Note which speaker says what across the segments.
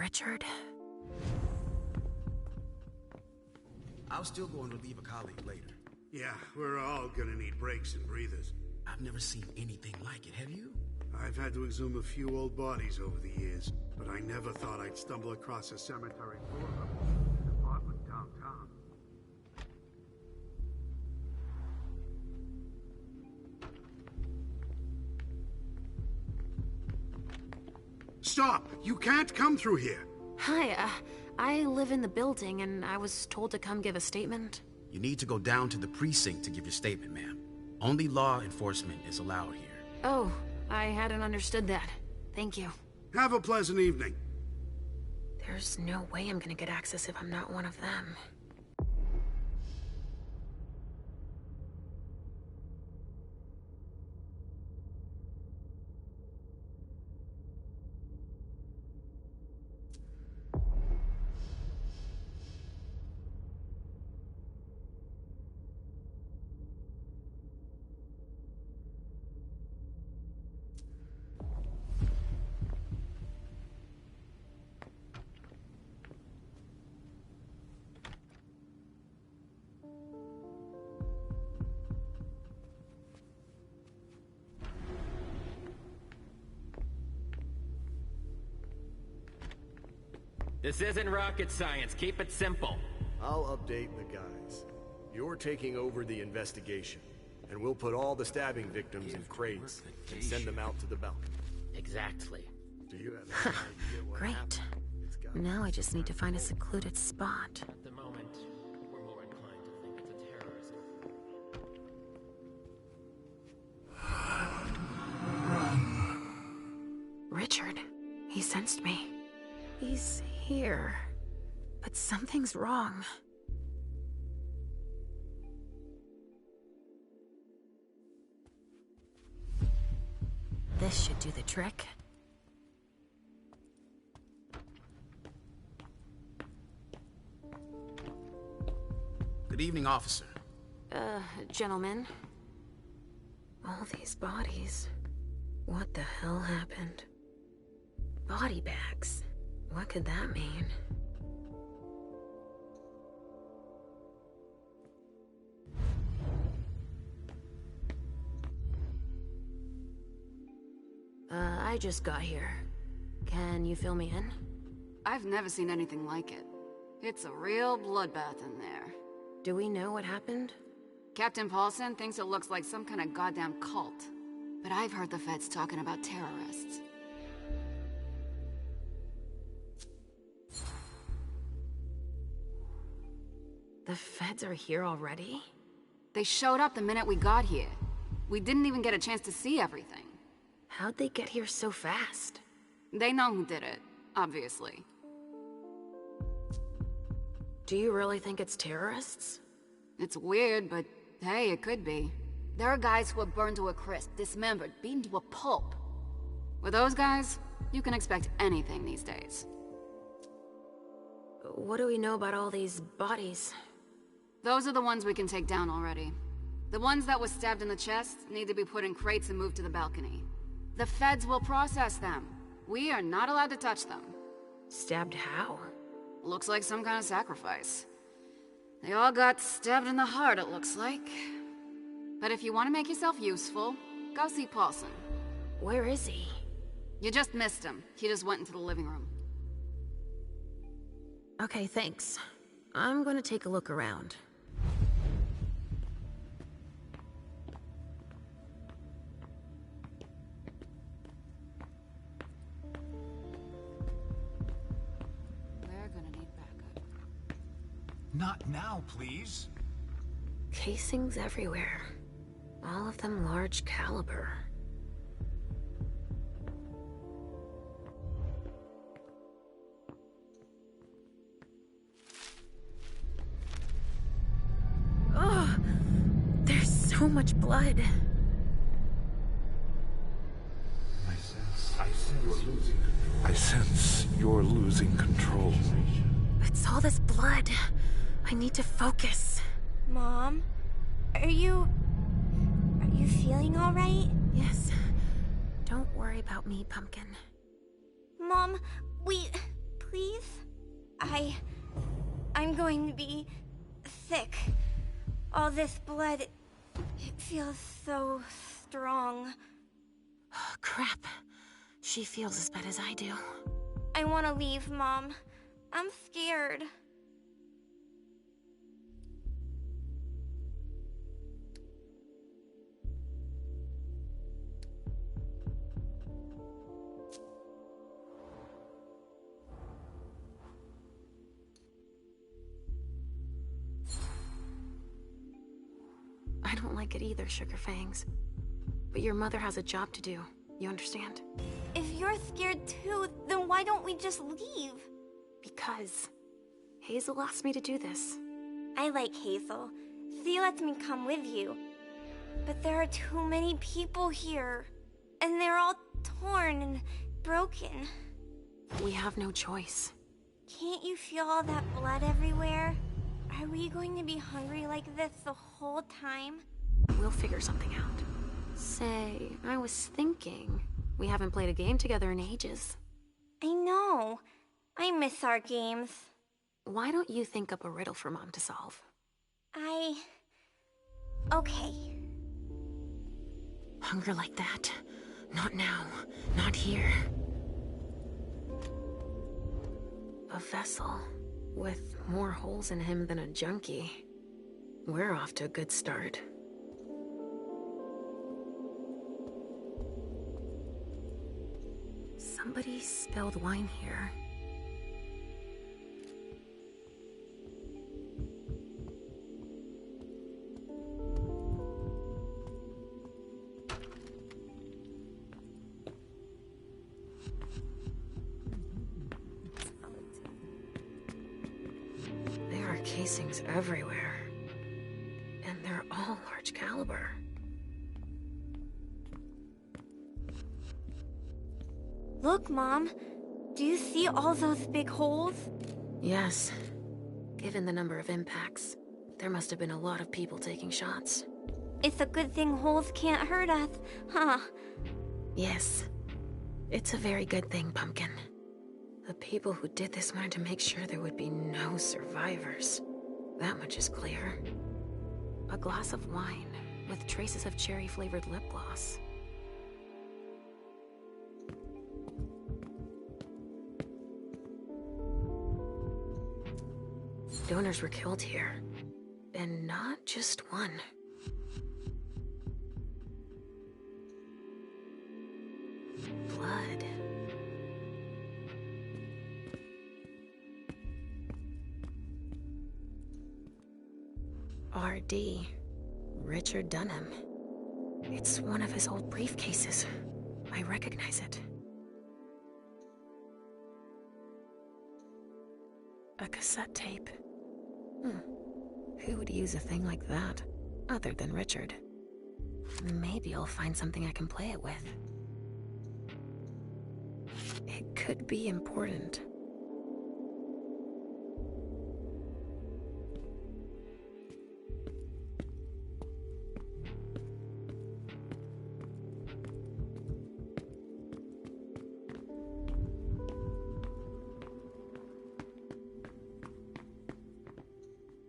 Speaker 1: Richard.
Speaker 2: I was still going to leave a colleague later.
Speaker 3: Yeah, we're all gonna need breaks and breathers.
Speaker 2: I've never seen anything like it, have you?
Speaker 3: I've had to exhume a few old bodies over the years, but I never thought I'd stumble across a cemetery full of them. An apartment downtown. Stop! You can't come through here!
Speaker 1: Hi, I live in the building and I was told to come give a statement.
Speaker 2: You need to go down to the precinct to give your statement, ma'am. Only law enforcement is allowed here.
Speaker 1: Oh, I hadn't understood that. Thank you.
Speaker 3: Have a pleasant evening.
Speaker 1: There's no way I'm gonna get access if I'm not one of them.
Speaker 4: This isn't rocket science. Keep it simple.
Speaker 5: I'll update the guys. You're taking over the investigation, and we'll put all the stabbing victims in crates and send them out to the balcony.
Speaker 4: Exactly.
Speaker 5: Do you have any idea what
Speaker 1: Great.
Speaker 5: happened? It's gotta
Speaker 1: Now
Speaker 5: be
Speaker 1: I just need to find a
Speaker 5: some
Speaker 1: secluded spot.
Speaker 4: At the moment, we're more inclined to think it's a terrorist.
Speaker 1: Richard, he sensed me. He's here. But something's wrong. This should do the trick.
Speaker 2: Good evening, officer.
Speaker 1: Gentlemen. All these bodies. What the hell happened? Body bags. What could that mean? I just got here. Can you fill me in?
Speaker 6: I've never seen anything like it. It's a real bloodbath in there.
Speaker 1: Do we know what happened?
Speaker 6: Captain Paulson thinks it looks like some kind of goddamn cult. But I've heard the feds talking about terrorists.
Speaker 1: The feds are here already?
Speaker 6: They showed up the minute we got here. We didn't even get a chance to see everything.
Speaker 1: How'd they get here so fast?
Speaker 6: They know who did it, obviously.
Speaker 1: Do you really think it's terrorists?
Speaker 6: It's weird, but hey, it could be. There are guys who are burned to a crisp, dismembered, beaten to a pulp. With those guys, you can expect anything these days.
Speaker 1: What do we know about all these bodies?
Speaker 6: Those are the ones we can take down already. The ones that were stabbed in the chest need to be put in crates and moved to the balcony. The feds will process them. We are not allowed to touch them.
Speaker 1: Stabbed how?
Speaker 6: Looks like some kind of sacrifice. They all got stabbed in the heart, it looks like. But if you want to make yourself useful, go see Paulson.
Speaker 1: Where is he?
Speaker 6: You just missed him. He just went into the living room.
Speaker 1: Okay, thanks. I'm gonna take a look around.
Speaker 6: We're gonna need backup.
Speaker 7: Not now, please.
Speaker 1: Casings everywhere. All of them large caliber. Ugh! There's so much blood.
Speaker 8: I sense you're losing control.
Speaker 1: It's all this blood. I need to focus.
Speaker 9: Mom? Are you feeling all right?
Speaker 1: Yes. Don't worry about me, Pumpkin.
Speaker 9: Mom, please. I'm going to be sick. All this blood, it feels so strong.
Speaker 1: Crap. She feels as bad as I do.
Speaker 9: I want to leave, Mom. I'm scared.
Speaker 1: I don't like it either, Sugar Fangs. But your mother has a job to do. You understand?
Speaker 9: If you're scared too, then why don't we just leave?
Speaker 1: Because Hazel asked me to do this.
Speaker 9: I like Hazel. She lets me come with you. But there are too many people here. And they're all torn and broken.
Speaker 1: We have no choice.
Speaker 9: Can't you feel all that blood everywhere? Are we going to be hungry like this the whole time?
Speaker 1: We'll figure something out. Say, I was thinking, we haven't played a game together in ages.
Speaker 9: I know. I miss our games.
Speaker 1: Why don't you think up a riddle for Mom to solve?
Speaker 9: Okay.
Speaker 1: Hunger like that? Not now. Not here. A vessel with more holes in him than a junkie. We're off to a good start. Somebody spilled wine here. There are casings everywhere. And they're all large caliber.
Speaker 9: Look, Mom. Do you see all those big holes?
Speaker 1: Yes. Given the number of impacts, there must have been a lot of people taking shots.
Speaker 9: It's a good thing holes can't hurt us, huh?
Speaker 1: Yes. It's a very good thing, Pumpkin. The people who did this wanted to make sure there would be no survivors. That much is clear. A glass of wine with traces of cherry-flavored lip gloss. Donors were killed here. And not just one. Blood. R.D. Richard Dunham. It's one of his old briefcases. I recognize it. A cassette tape. Who would use a thing like that, other than Richard? Maybe I'll find something I can play it with. It could be important.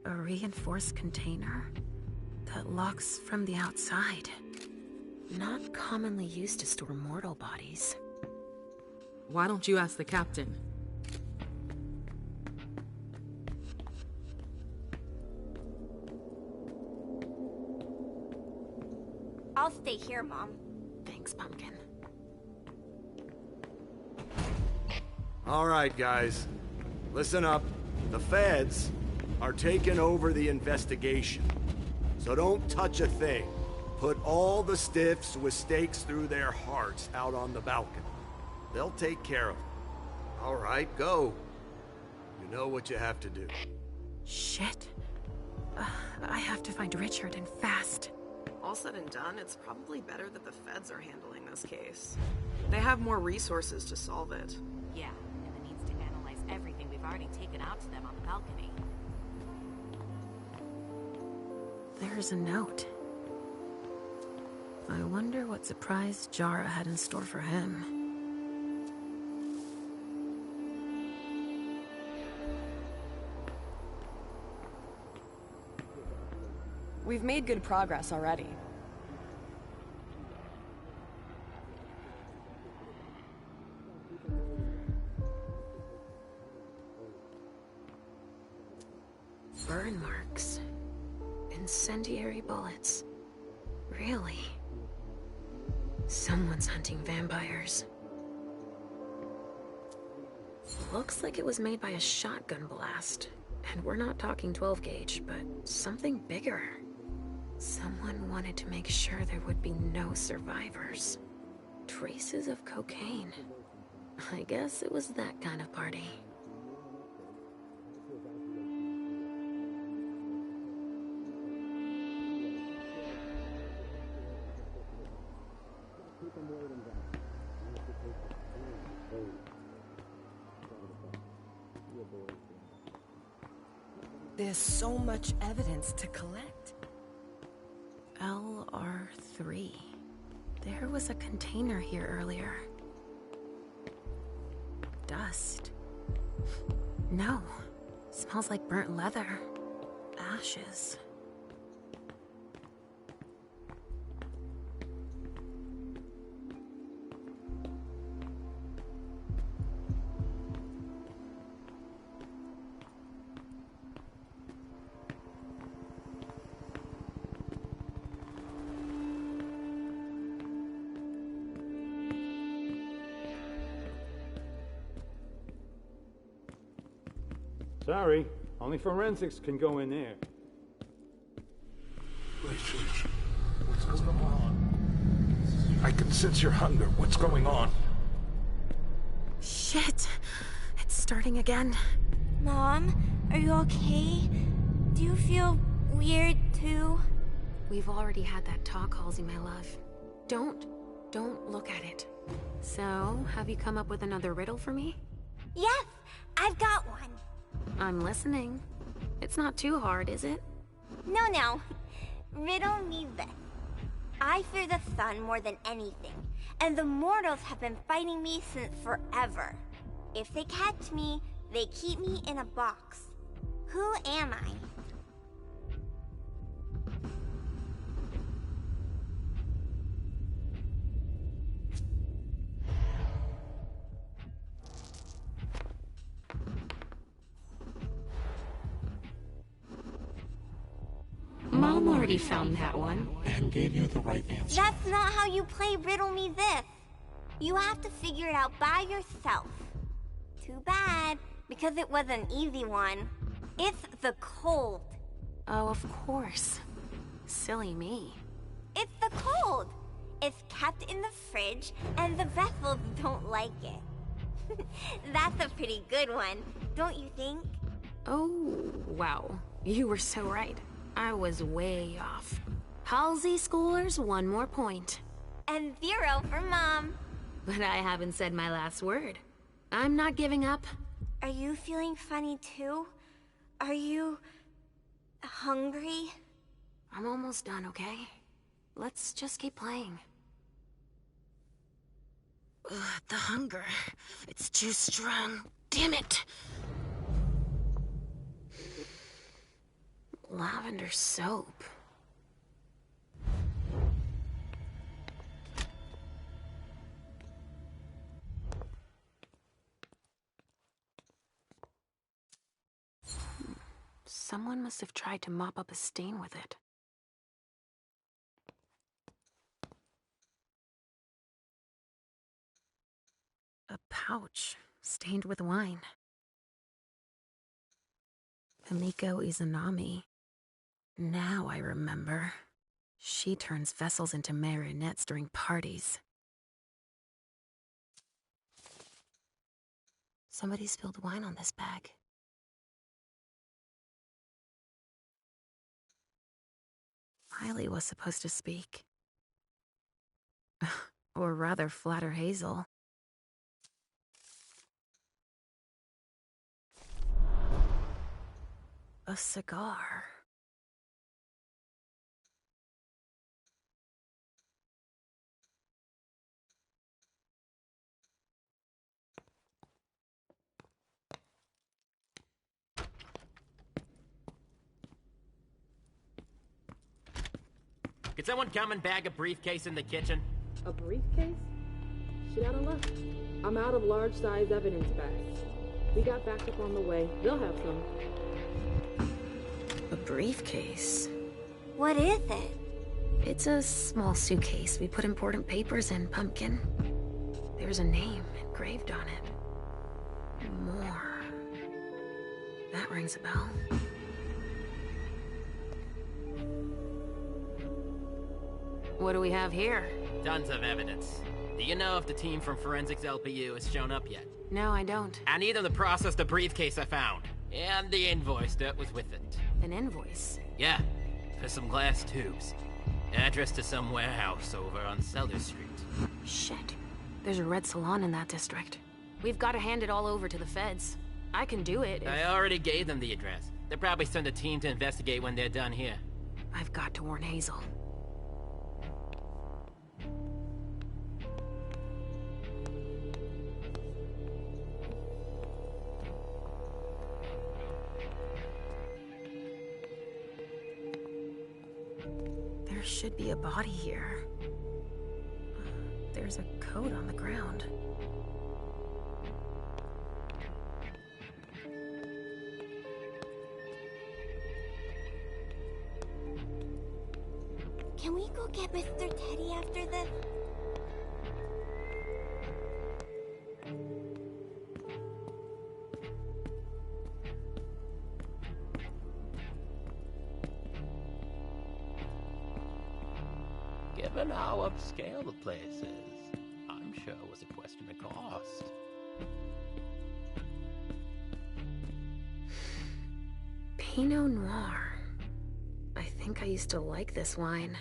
Speaker 1: A reinforced container that locks from the outside. Not commonly used to store mortal bodies.
Speaker 10: Why don't you ask the captain?
Speaker 9: I'll stay here, Mom.
Speaker 1: Thanks, Pumpkin.
Speaker 5: All right, guys. Listen up. The feds are taking over the investigation. So don't touch a thing. Put all the stiffs with stakes through their hearts out on the balcony. They'll take care of it. All right, go. You know what you have to do.
Speaker 1: Shit. I have to find Richard, and fast.
Speaker 10: All said and done, it's probably better that the feds are handling this case. They have more resources to solve it.
Speaker 11: Yeah, and it needs to analyze everything we've already taken out to them on the balcony.
Speaker 1: There's a note. I wonder what surprise Jara had in store for him.
Speaker 12: We've made good progress already.
Speaker 1: Burn marks. Incendiary bullets. Really? Someone's hunting vampires. Looks like it was made by a shotgun blast. And we're not talking 12 gauge, but something bigger. Someone wanted to make sure there would be no survivors. Traces of cocaine. I guess it was that kind of party.
Speaker 13: There's so much evidence to collect.
Speaker 1: LR3. There was a container here earlier. Dust. No. Smells like burnt leather. Ashes.
Speaker 14: Sorry, only forensics can go in there.
Speaker 8: What's going on? I can sense your hunger. What's going on?
Speaker 1: Shit! It's starting again.
Speaker 9: Mom, are you okay? Do you feel weird too?
Speaker 1: We've already had that talk, Halsey, my love. Don't look at it. So, have you come up with another riddle for me?
Speaker 9: Yes, I've got one.
Speaker 1: I'm listening. It's not too hard, is it?
Speaker 9: No. Riddle me this. I fear the sun more than anything, and the mortals have been fighting me since forever. If they catch me, they keep me in a box. Who am I?
Speaker 1: Mom already found that one.
Speaker 8: And gave you the right answer.
Speaker 9: That's not how you play Riddle Me This. You have to figure it out by yourself. Too bad, because it was an easy one. It's the cold.
Speaker 1: Oh, of course. Silly me.
Speaker 9: It's the cold. It's kept in the fridge, and the vessels don't like it. That's a pretty good one, don't you think?
Speaker 1: Oh, wow. You were so right. I was way off. Halsey schoolers, 1 more point.
Speaker 9: And 0 for Mom.
Speaker 1: But I haven't said my last word. I'm not giving up.
Speaker 9: Are you feeling funny too? Are you hungry?
Speaker 1: I'm almost done, okay? Let's just keep playing. Ugh, the hunger. It's too strong. Damn it! Lavender soap. Someone must have tried to mop up a stain with it. A pouch stained with wine. Himiko Izanami. Now I remember. She turns vessels into marionettes during parties. Somebody spilled wine on this bag. Riley was supposed to speak. Or rather, flatter Hazel. A cigar.
Speaker 4: Could someone come and bag a briefcase in the kitchen?
Speaker 12: A briefcase? Shit out of luck. I'm out of large-sized evidence bags. We got backup on the way. They'll have some.
Speaker 1: A briefcase?
Speaker 9: What is it?
Speaker 1: It's a small suitcase we put important papers in, Pumpkin. There's a name engraved on it. More. That rings a bell.
Speaker 6: What do we have here?
Speaker 4: Tons of evidence. Do you know if the team from Forensics LPU has shown up yet?
Speaker 1: No, I don't.
Speaker 4: I need them to process the briefcase I found. And the invoice that was with it.
Speaker 1: An invoice?
Speaker 4: Yeah, for some glass tubes. Address to some warehouse over on Cellar Street.
Speaker 1: Shit. There's a red salon in that district. We've got to hand it all over to the feds. I can do it if...
Speaker 4: I already gave them the address. They'll probably send a team to investigate when they're done here.
Speaker 1: I've got to warn Hazel. There should be a body here. There's a coat on the ground.
Speaker 9: Can we go get Mr. Teddy after this?
Speaker 15: Given how upscale the place is, I'm sure it was a question of cost.
Speaker 1: Pinot Noir. I think I used to like this wine.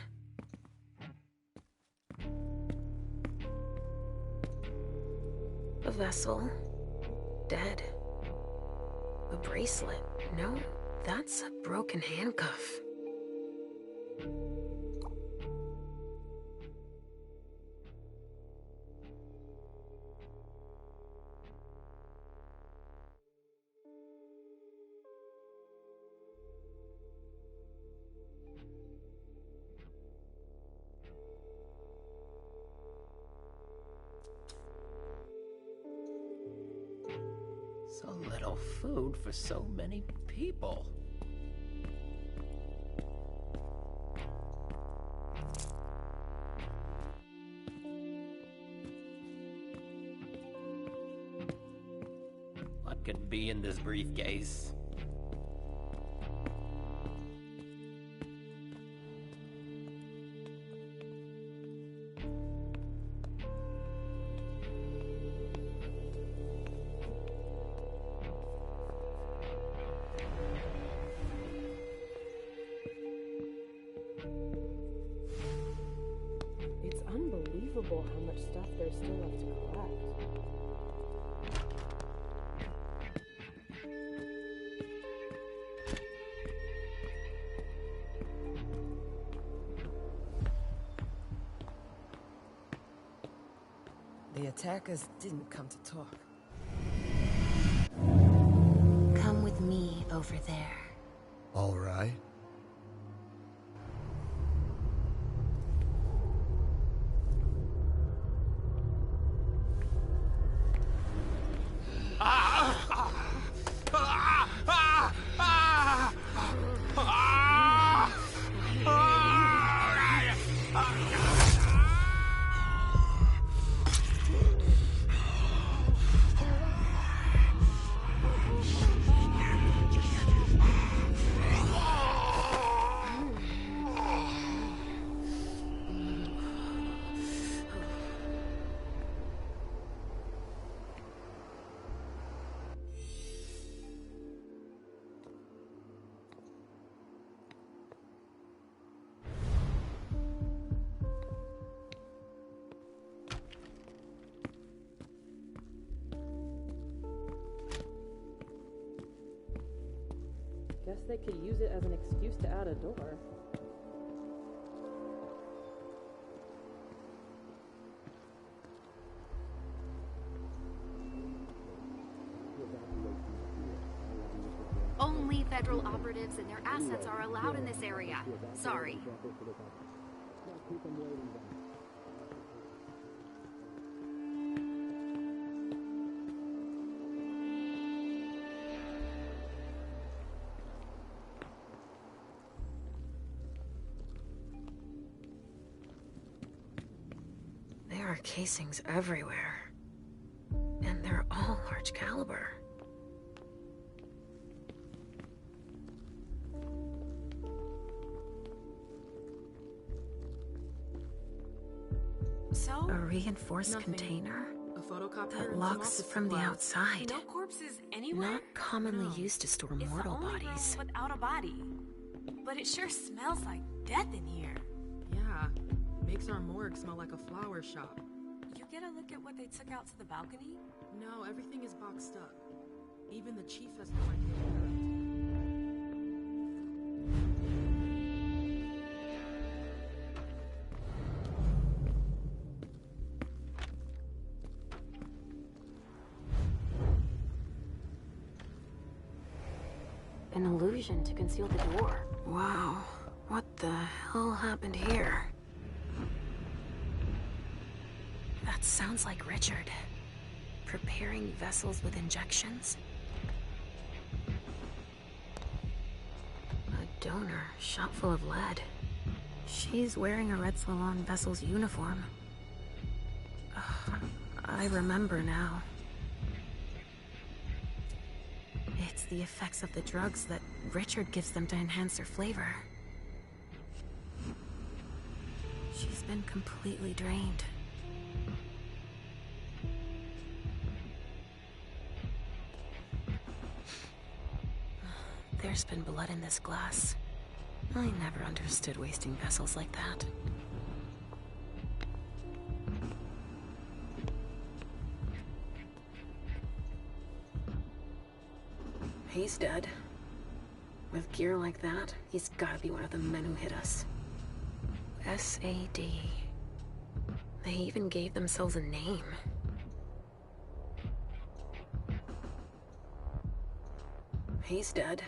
Speaker 1: A vessel. Dead. A bracelet. No, that's a broken handcuff.
Speaker 15: So little food for so many people. What could be in this briefcase?
Speaker 12: It's unbelievable how much stuff there's still left to collect.
Speaker 13: The attackers didn't come to talk.
Speaker 1: Come with me over there.
Speaker 5: All right.
Speaker 12: Guess they could use it as an excuse to add a door.
Speaker 6: Only federal operatives and their assets are allowed in this area. Sorry.
Speaker 12: Keep them waiting then.
Speaker 1: There are casings everywhere. And they're all large caliber.
Speaker 11: So?
Speaker 1: A reinforced
Speaker 10: Nothing.
Speaker 1: container
Speaker 10: A photocopier
Speaker 1: that
Speaker 10: and
Speaker 1: locks
Speaker 10: some office
Speaker 1: from the
Speaker 10: supplies.
Speaker 1: outside.
Speaker 11: No corpses anywhere?
Speaker 1: Not commonly
Speaker 11: No.
Speaker 1: used to store
Speaker 11: It's
Speaker 1: mortal
Speaker 11: the only
Speaker 1: bodies.
Speaker 11: room without a body. But it sure smells like death in here.
Speaker 10: Yeah, makes our morgue smell like a flower shop.
Speaker 11: You get a look at what they took out to the balcony?
Speaker 10: No, everything is boxed up. Even the chief has no idea where they're up to.
Speaker 1: An illusion to conceal the door. Wow, what the hell happened here? That sounds like Richard. Preparing vessels with injections? A donor shot full of lead. She's wearing a Red Salon vessel's uniform. Ugh, I remember now. It's the effects of the drugs that Richard gives them to enhance their flavor. She's been completely drained. There's been blood in this glass. I never understood wasting vessels like that. He's dead. With gear like that, he's gotta be one of the men who hit us. SAD. They even gave themselves a name. He's dead.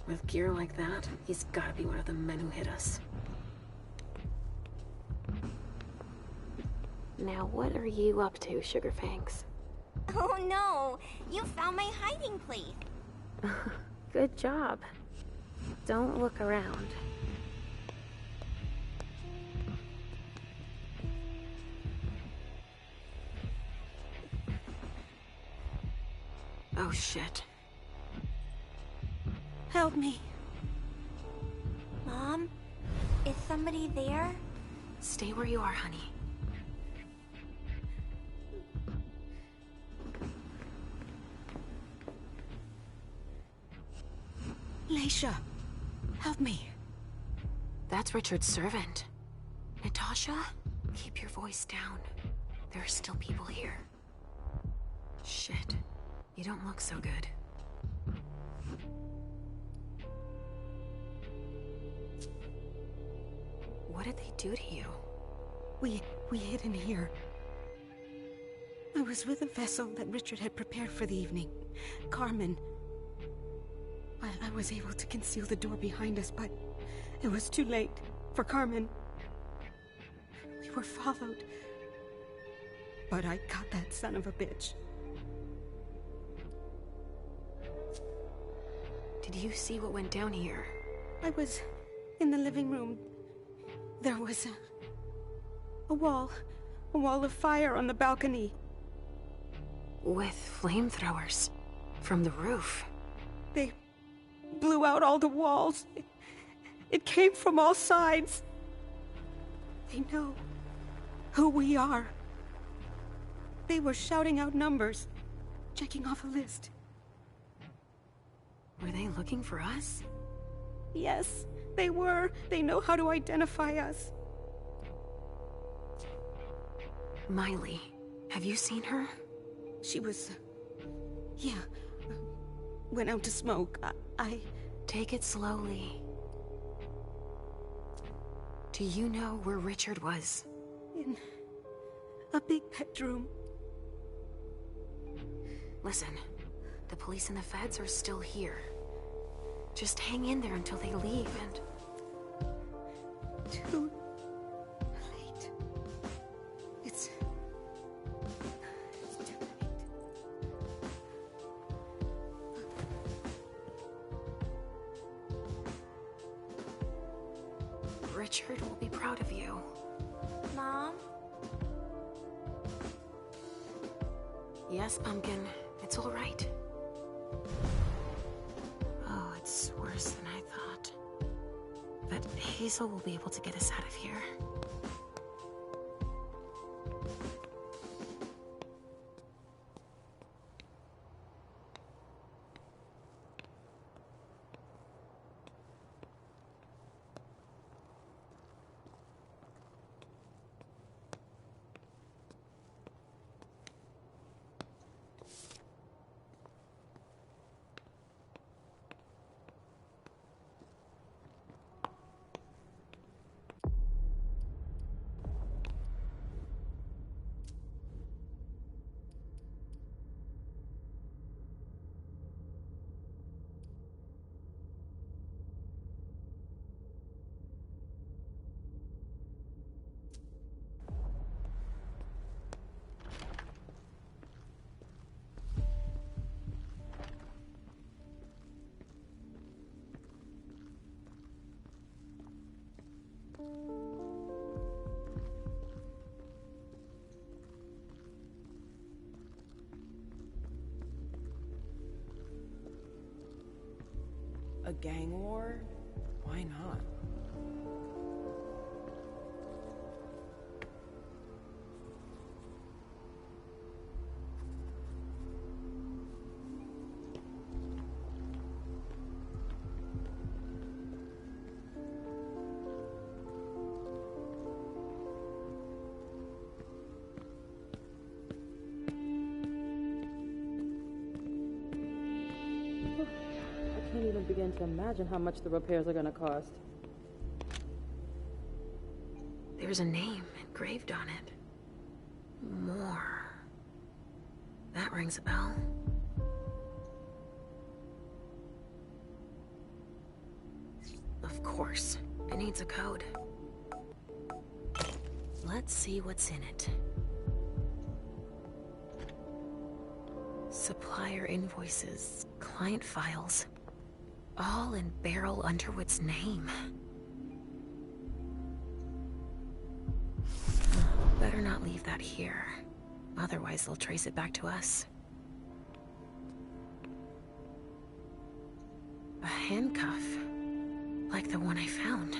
Speaker 1: With gear like that, he's gotta be one of the men who hit us. Now what are you up to, Sugarfangs?
Speaker 9: Oh no! You found my hiding place!
Speaker 1: Good job. Don't look around. Oh shit.
Speaker 9: Help me. Mom? Is somebody there?
Speaker 1: Stay where you are, honey.
Speaker 16: Leisha, help me.
Speaker 1: That's Richard's servant. Natasha, keep your voice down. There are still people here. Shit. You don't look so good. What did they do to you?
Speaker 16: We hid in here. I was with a vessel that Richard had prepared for the evening. Carmen. I was able to conceal the door behind us, but it was too late for Carmen. We were followed. But I got that son of a bitch.
Speaker 1: Did you see what went down here?
Speaker 16: I was in the living room. There was a wall of fire on the balcony.
Speaker 1: With flamethrowers from the roof.
Speaker 16: They blew out all the walls. It came from all sides. They know who we are. They were shouting out numbers, checking off a list.
Speaker 1: Were they looking for us?
Speaker 16: Yes, they were. They know how to identify us.
Speaker 1: Miley, have you seen her?
Speaker 16: She was... yeah. Went out to smoke. I...
Speaker 1: Take it slowly. Do you know where Richard was?
Speaker 16: In a big bedroom.
Speaker 1: Listen, the police and the feds are still here. Just hang in there until they leave and... Richard will be proud of you.
Speaker 9: Mom?
Speaker 1: Yes, Pumpkin. It's all right. Oh, it's worse than I thought. But Hazel will be able to get us out of here.
Speaker 12: A gang war? Why not? I can't even begin to imagine how much the repairs are gonna cost.
Speaker 1: There's a name engraved on it. More. That rings a bell. Of course. It needs a code. Let's see what's in it. Supplier invoices, client files, all in Beryl Underwood's name. Better not leave that here. Otherwise, they'll trace it back to us. A handcuff, like the one I found.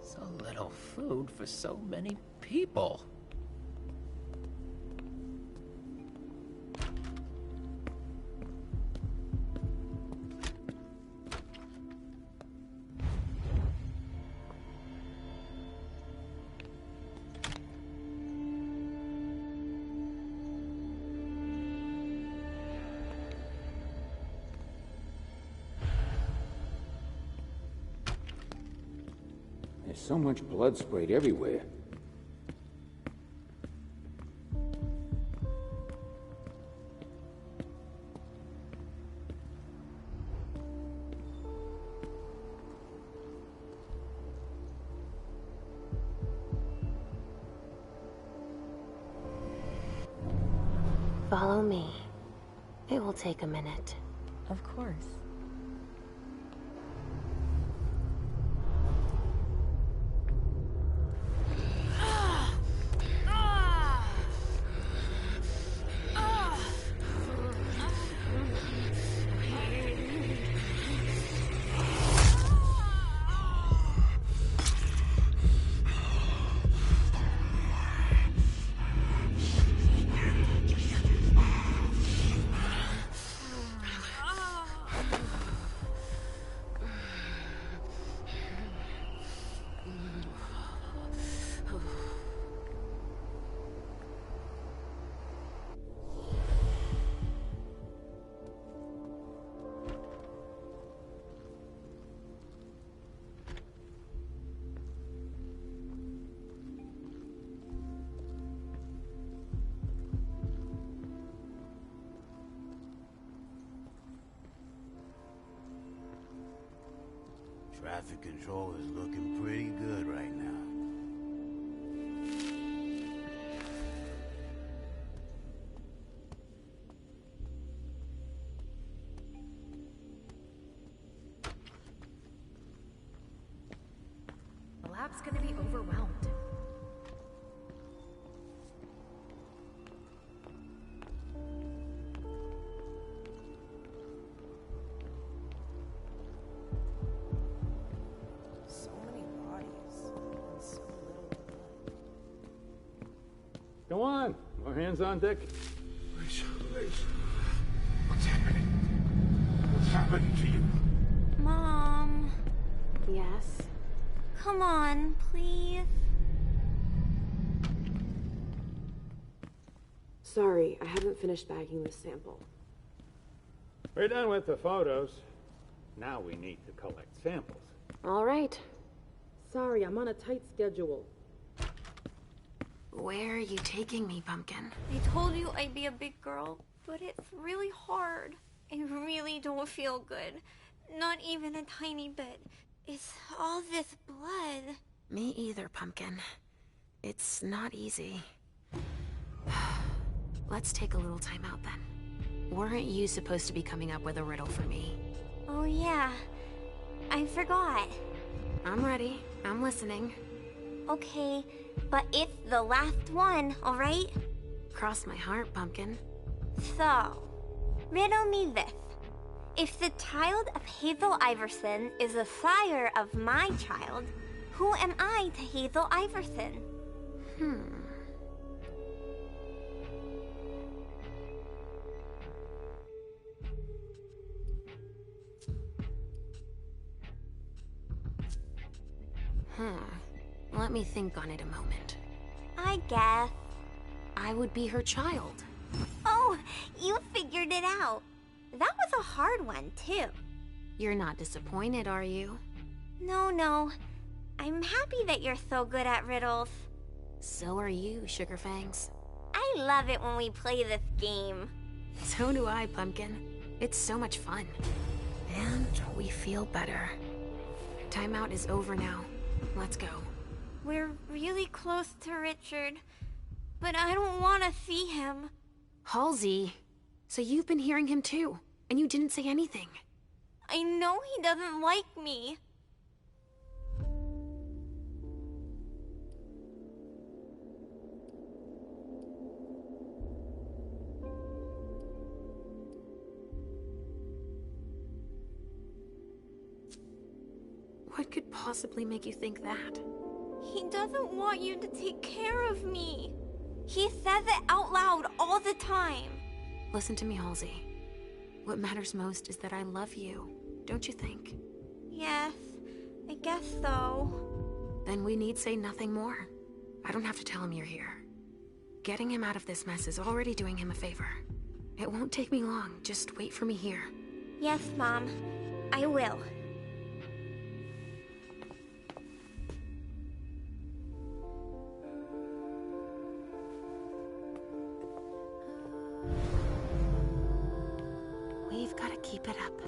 Speaker 15: So little food for so many people.
Speaker 17: There's so much blood sprayed everywhere.
Speaker 1: Follow me. It will take a minute.
Speaker 18: Of course. Traffic control is looking pretty good right now.
Speaker 19: The lab's gonna be overwhelmed.
Speaker 13: So many bodies and so little blood.
Speaker 14: Go on. More hands on deck.
Speaker 8: Alicia. What's happening? What's happening to you?
Speaker 9: Mom.
Speaker 12: Yes?
Speaker 9: Come on, please.
Speaker 12: Sorry, I haven't finished bagging this sample.
Speaker 14: We're done with the photos. Now we need to collect samples.
Speaker 12: All right. Sorry, I'm on a tight schedule.
Speaker 1: Where are you taking me, Pumpkin?
Speaker 9: I told you I'd be a big girl, but it's really hard. I really don't feel good. Not even a tiny bit. It's all this blood.
Speaker 1: Me either, Pumpkin. It's not easy. Let's take a little time out then. Weren't you supposed to be coming up with a riddle for me?
Speaker 9: Oh yeah, I forgot.
Speaker 1: I'm ready. I'm listening.
Speaker 9: Okay, but it's the last one, alright?
Speaker 1: Cross my heart, Pumpkin.
Speaker 9: So, riddle me this. If the child of Hazel Iverson is the sire of my child, who am I to Hazel Iverson?
Speaker 1: Let me think on it a moment.
Speaker 9: I guess.
Speaker 1: I would be her child.
Speaker 9: Oh, you figured it out. That was a hard one, too.
Speaker 1: You're not disappointed, are you?
Speaker 9: No. I'm happy that you're so good at riddles.
Speaker 1: So are you, Sugarfangs.
Speaker 9: I love it when we play this game.
Speaker 1: So do I, Pumpkin. It's so much fun. And we feel better. Timeout is over now. Let's go.
Speaker 9: We're really close to Richard, but I don't want to see him.
Speaker 1: Halsey, so you've been hearing him too, and you didn't say anything.
Speaker 9: I know he doesn't like me.
Speaker 1: What could possibly make you think that?
Speaker 9: He doesn't want you to take care of me. He says it out loud all the time.
Speaker 1: Listen to me, Halsey. What matters most is that I love you, don't you think?
Speaker 9: Yes, I guess so.
Speaker 1: Then we need say nothing more. I don't have to tell him you're here. Getting him out of this mess is already doing him a favor. It won't take me long, just wait for me here.
Speaker 9: Yes, Mom. I will.
Speaker 1: We've got to keep it up.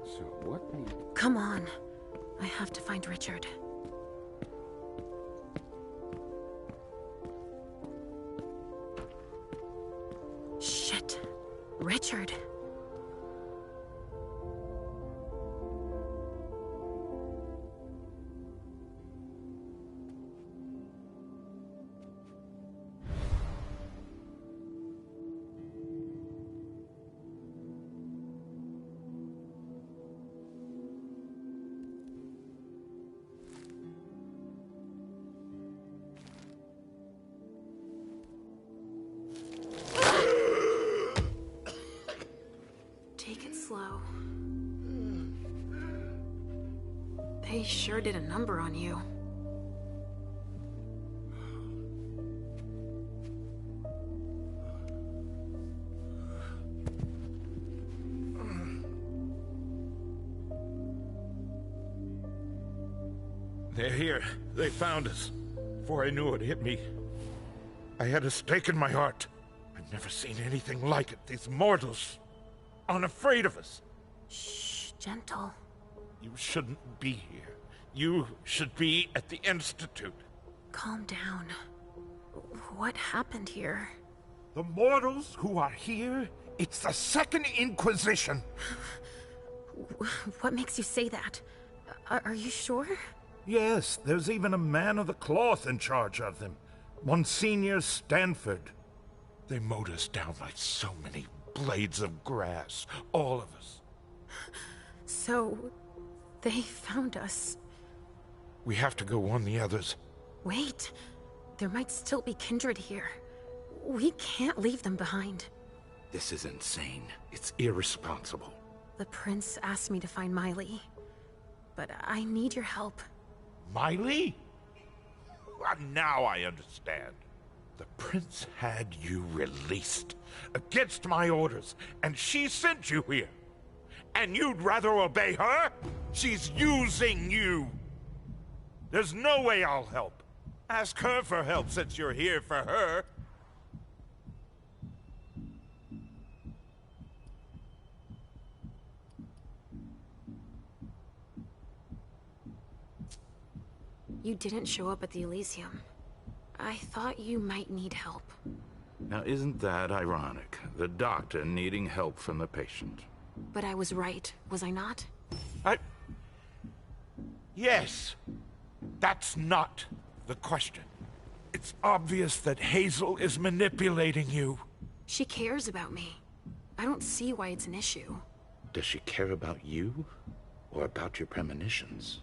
Speaker 17: So what the...
Speaker 1: Come on. I have to find Richard. Shit. Richard. Take it slow. They sure did a number on you.
Speaker 8: They're here. They found us. Before I knew it hit me, I had a stake in my heart. I've never seen anything like it. These mortals, unafraid of us.
Speaker 1: Shh, gentle.
Speaker 8: You shouldn't be here. You should be at the Institute.
Speaker 1: Calm down. What happened here?
Speaker 8: The mortals who are here, it's the Second Inquisition.
Speaker 1: What makes you say that? Are you sure?
Speaker 8: Yes, there's even a man of the cloth in charge of them. Monsignor Stanford. They mowed us down like so many blades of grass, all of us.
Speaker 1: So, they found us.
Speaker 8: We have to go warn the others.
Speaker 1: Wait, there might still be kindred here. We can't leave them behind.
Speaker 8: This is insane. It's irresponsible.
Speaker 1: The prince asked me to find Miley, but I need your help.
Speaker 8: Miley? Well, now I understand. The prince had you released against my orders, and she sent you here. And you'd rather obey her? She's using you. There's no way I'll help. Ask her for help since you're here for her.
Speaker 1: You didn't show up at the Elysium. I thought you might need help.
Speaker 8: Now, isn't that ironic? The doctor needing help from the patient.
Speaker 1: But I was right, was I not?
Speaker 8: Yes. That's not the question. It's obvious that Hazel is manipulating you.
Speaker 1: She cares about me. I don't see why it's an issue.
Speaker 8: Does she care about you? Or about your premonitions?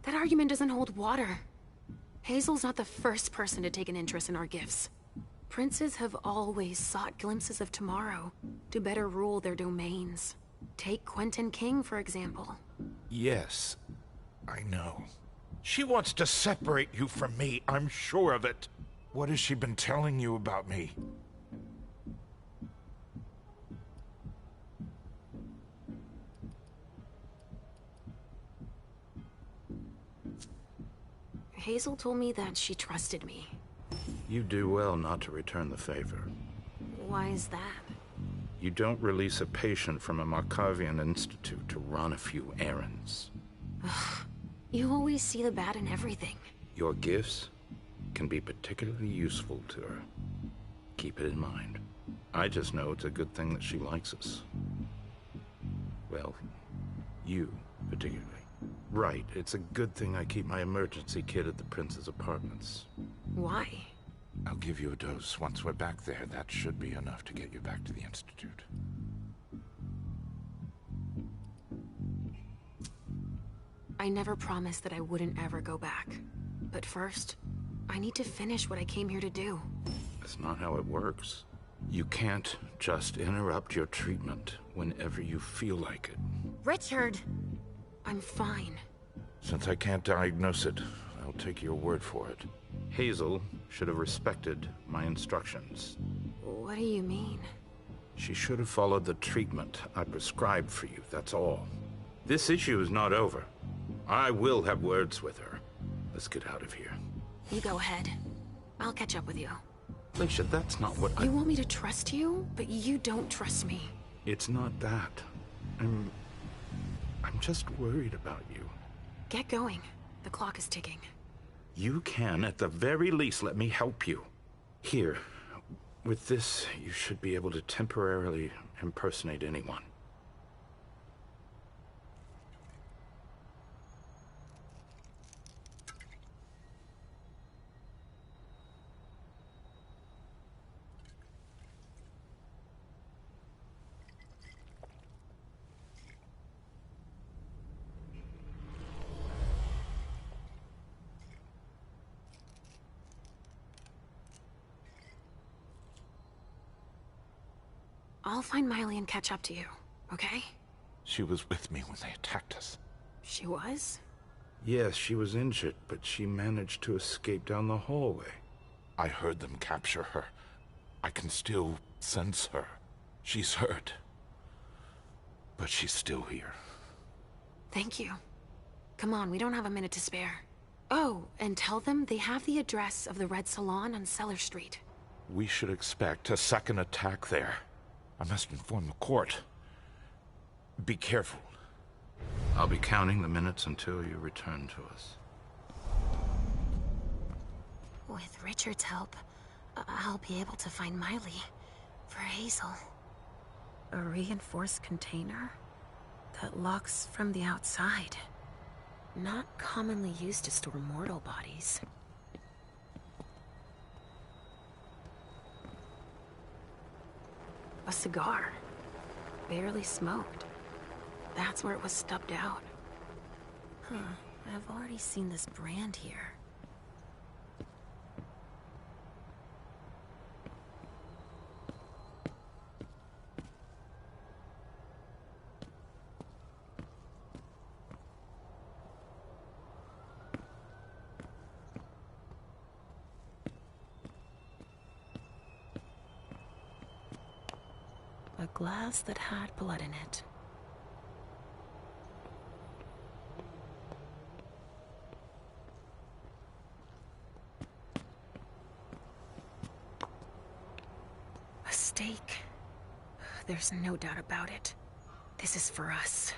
Speaker 1: That argument doesn't hold water. Hazel's not the first person to take an interest in our gifts. Princes have always sought glimpses of tomorrow to better rule their domains. Take Quentin King, for example.
Speaker 8: Yes, I know. She wants to separate you from me, I'm sure of it. What has she been telling you about me?
Speaker 1: Hazel told me that she trusted me.
Speaker 8: You do well not to return the favor.
Speaker 1: Why is that?
Speaker 8: You don't release a patient from a Markovian institute to run a few errands.
Speaker 1: You always see the bad in everything.
Speaker 8: Your gifts can be particularly useful to her. Keep it in mind. I just know it's a good thing that she likes us. Well, you particularly. Right, it's a good thing I keep my emergency kit at the prince's apartments.
Speaker 1: Why?
Speaker 8: I'll give you a dose once we're back there. That should be enough to get you back to the Institute.
Speaker 1: I never promised that I wouldn't ever go back. But first, I need to finish what I came here to do.
Speaker 8: That's not how it works. You can't just interrupt your treatment whenever you feel like it.
Speaker 1: Richard! I'm fine.
Speaker 8: Since I can't diagnose it, I'll take your word for it. Hazel should have respected my instructions.
Speaker 1: What do you mean?
Speaker 8: She should have followed the treatment I prescribed for you, that's all. This issue is not over. I will have words with her. Let's get out of here.
Speaker 1: You go ahead. I'll catch up with you.
Speaker 8: Alicia, that's not what
Speaker 1: You want me to trust you, but you don't trust me.
Speaker 8: It's not that. I'm just worried about you.
Speaker 1: Get going. The clock is ticking.
Speaker 8: You can, at the very least, let me help you. Here, with this, you should be able to temporarily impersonate anyone.
Speaker 1: I'll find Miley and catch up to you, okay?
Speaker 8: She was with me when they attacked us.
Speaker 1: She was?
Speaker 20: Yes, she was injured, but she managed to escape down the hallway.
Speaker 8: I heard them capture her. I can still sense her. She's hurt. But she's still here.
Speaker 1: Thank you. Come on, we don't have a minute to spare. Oh, and tell them they have the address of the Red Salon on Cellar Street.
Speaker 8: We should expect a second attack there. I must inform the court. Be careful.
Speaker 20: I'll be counting the minutes until you return to us.
Speaker 1: With Richard's help, I'll be able to find Miley for Hazel. A reinforced container that locks from the outside. Not commonly used to store mortal bodies. A cigar. Barely smoked. That's where it was stubbed out. Huh. I've already seen this brand here. A glass that had blood in it. A stake. There's no doubt about it. This is for us.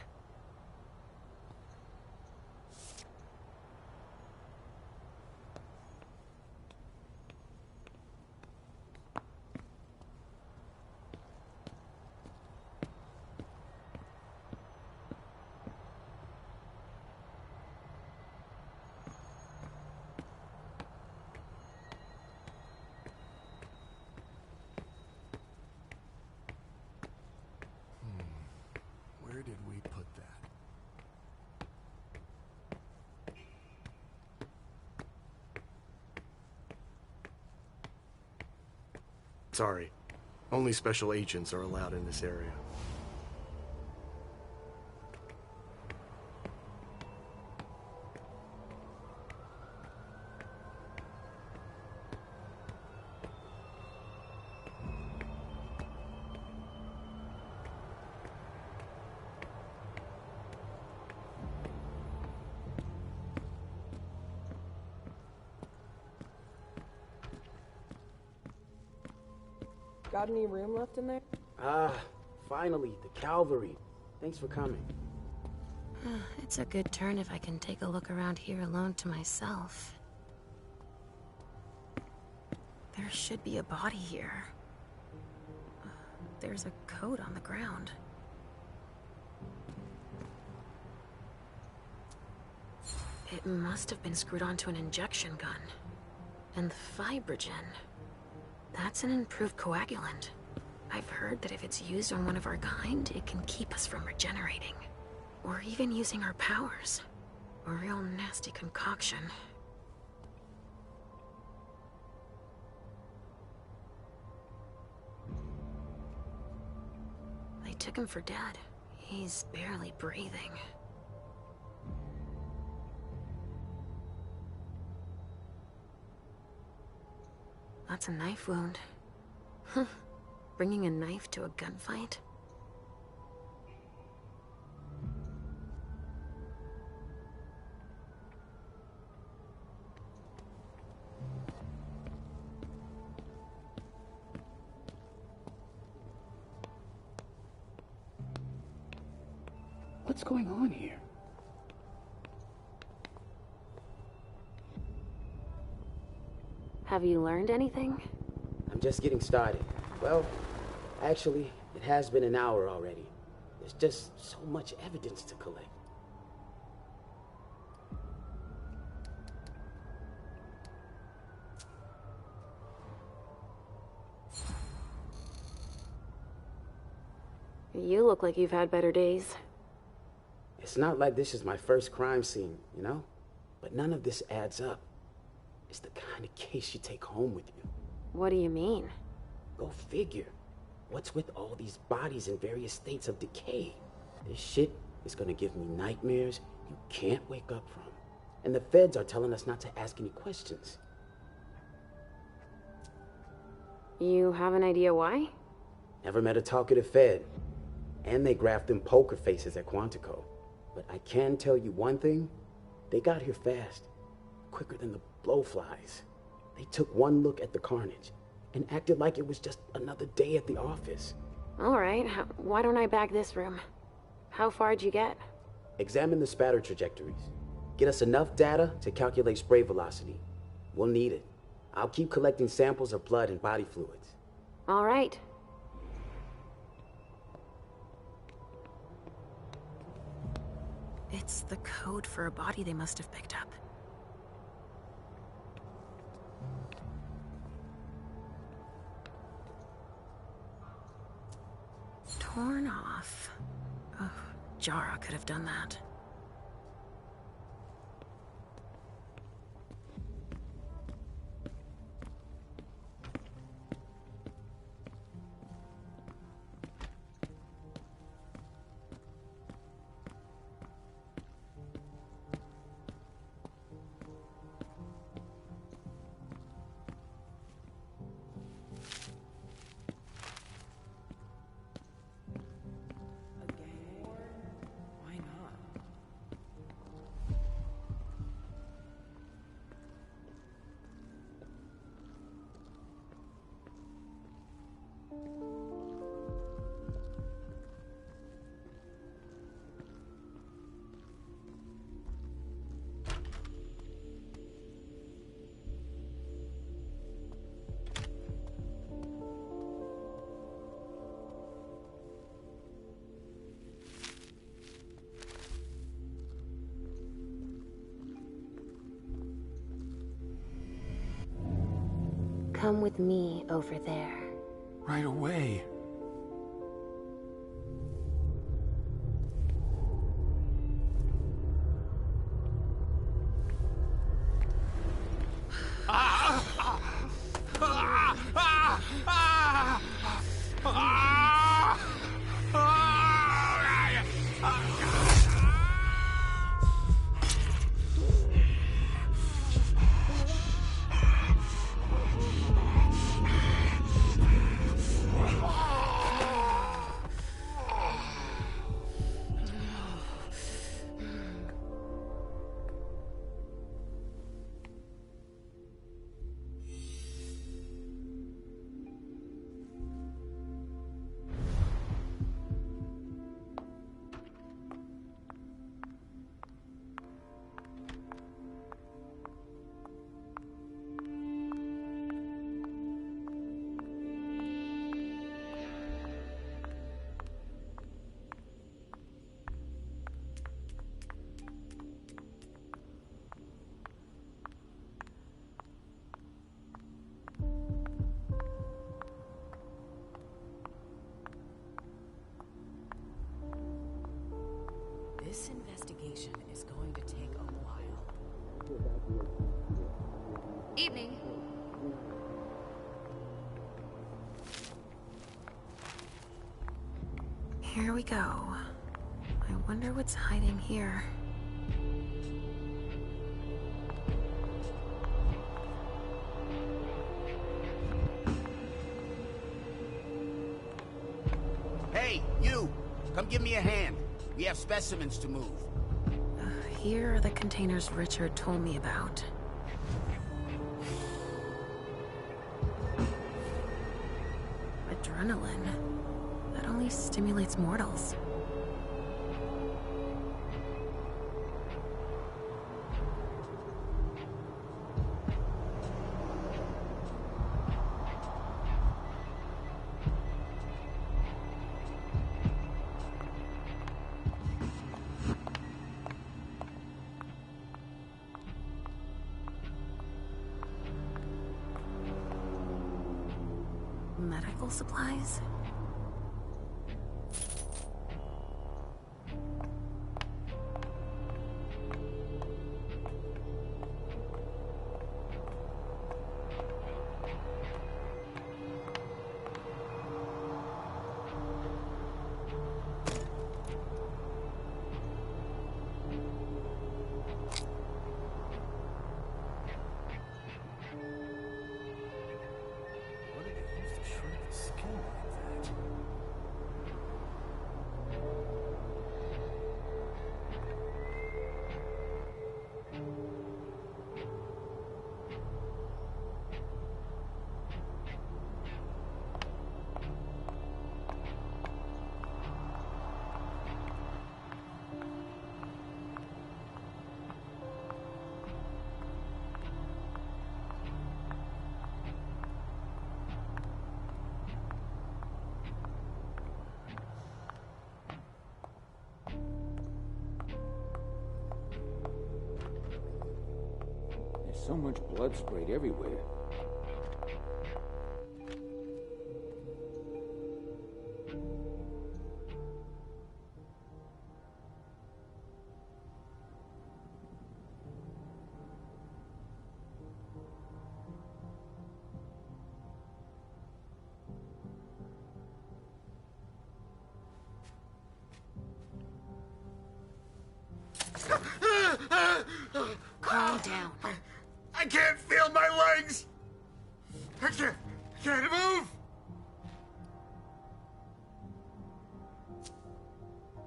Speaker 5: Where did we put that?
Speaker 21: Sorry. Only special agents are allowed in this area.
Speaker 12: Got any room left in there?
Speaker 22: Finally, the cavalry. Thanks for coming.
Speaker 1: It's a good turn if I can take a look around here alone to myself. There should be a body here. There's a coat on the ground. It must have been screwed onto an injection gun. And the fibrogen. That's an improved coagulant. I've heard that if it's used on one of our kind, it can keep us from regenerating. Or even using our powers. A real nasty concoction. They took him for dead. He's barely breathing. That's a knife wound. Huh. Bringing a knife to a gunfight?
Speaker 22: What's going on here?
Speaker 1: Have you learned anything?
Speaker 22: I'm just getting started. Well, actually, it has been an hour already. There's just so much evidence to collect.
Speaker 1: You look like you've had better days.
Speaker 22: It's not like this is my first crime scene, you know? But none of this adds up. It's the kind of case you take home with you.
Speaker 1: What do you mean?
Speaker 22: Go figure. What's with all these bodies in various states of decay? This shit is gonna give me nightmares you can't wake up from. And the feds are telling us not to ask any questions.
Speaker 1: You have an idea why?
Speaker 22: Never met a talkative Fed. And they graphed them poker faces at Quantico. But I can tell you one thing. They got here fast. Quicker than the blowflies. They took one look at the carnage and acted like it was just another day at the office.
Speaker 1: All right, why don't I bag this room? How far'd you get?
Speaker 22: Examine the spatter trajectories. Get us enough data to calculate spray velocity. We'll need it. I'll keep collecting samples of blood and body fluids.
Speaker 1: All right. It's the code for a body they must have picked up. Torn off. Oh, Jara could have done that. Come with me over there.
Speaker 7: Right away.
Speaker 11: This investigation is going to take a while.
Speaker 6: Evening.
Speaker 1: Here we go. I wonder what's hiding here.
Speaker 18: Hey, you! Come give me a hand. We have specimens to move.
Speaker 1: Here are the containers Richard told me about. Adrenaline. That only stimulates mortals. Medical supplies?
Speaker 17: So much blood sprayed everywhere.
Speaker 1: Calm down.
Speaker 5: I can't feel my legs! I can't move!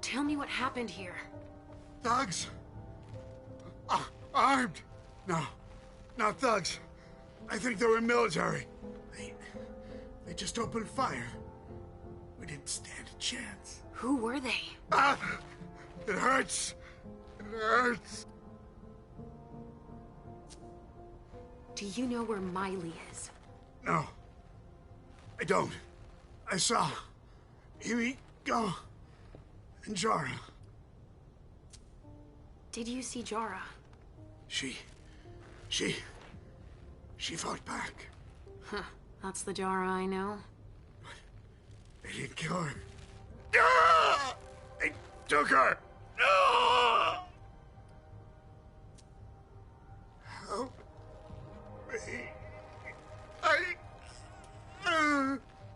Speaker 1: Tell me what happened here.
Speaker 5: Thugs? Armed? No, not thugs. I think they were military. They just opened fire. We didn't stand a chance.
Speaker 1: Who were they?
Speaker 5: It hurts. It hurts.
Speaker 1: Do you know where Miley is?
Speaker 5: No, I don't. I saw Amy go and Jara.
Speaker 1: Did you see Jara?
Speaker 5: She fought back.
Speaker 1: Huh, that's the Jara I know.
Speaker 5: They didn't kill her. Ah! They took her. Ah! Help me.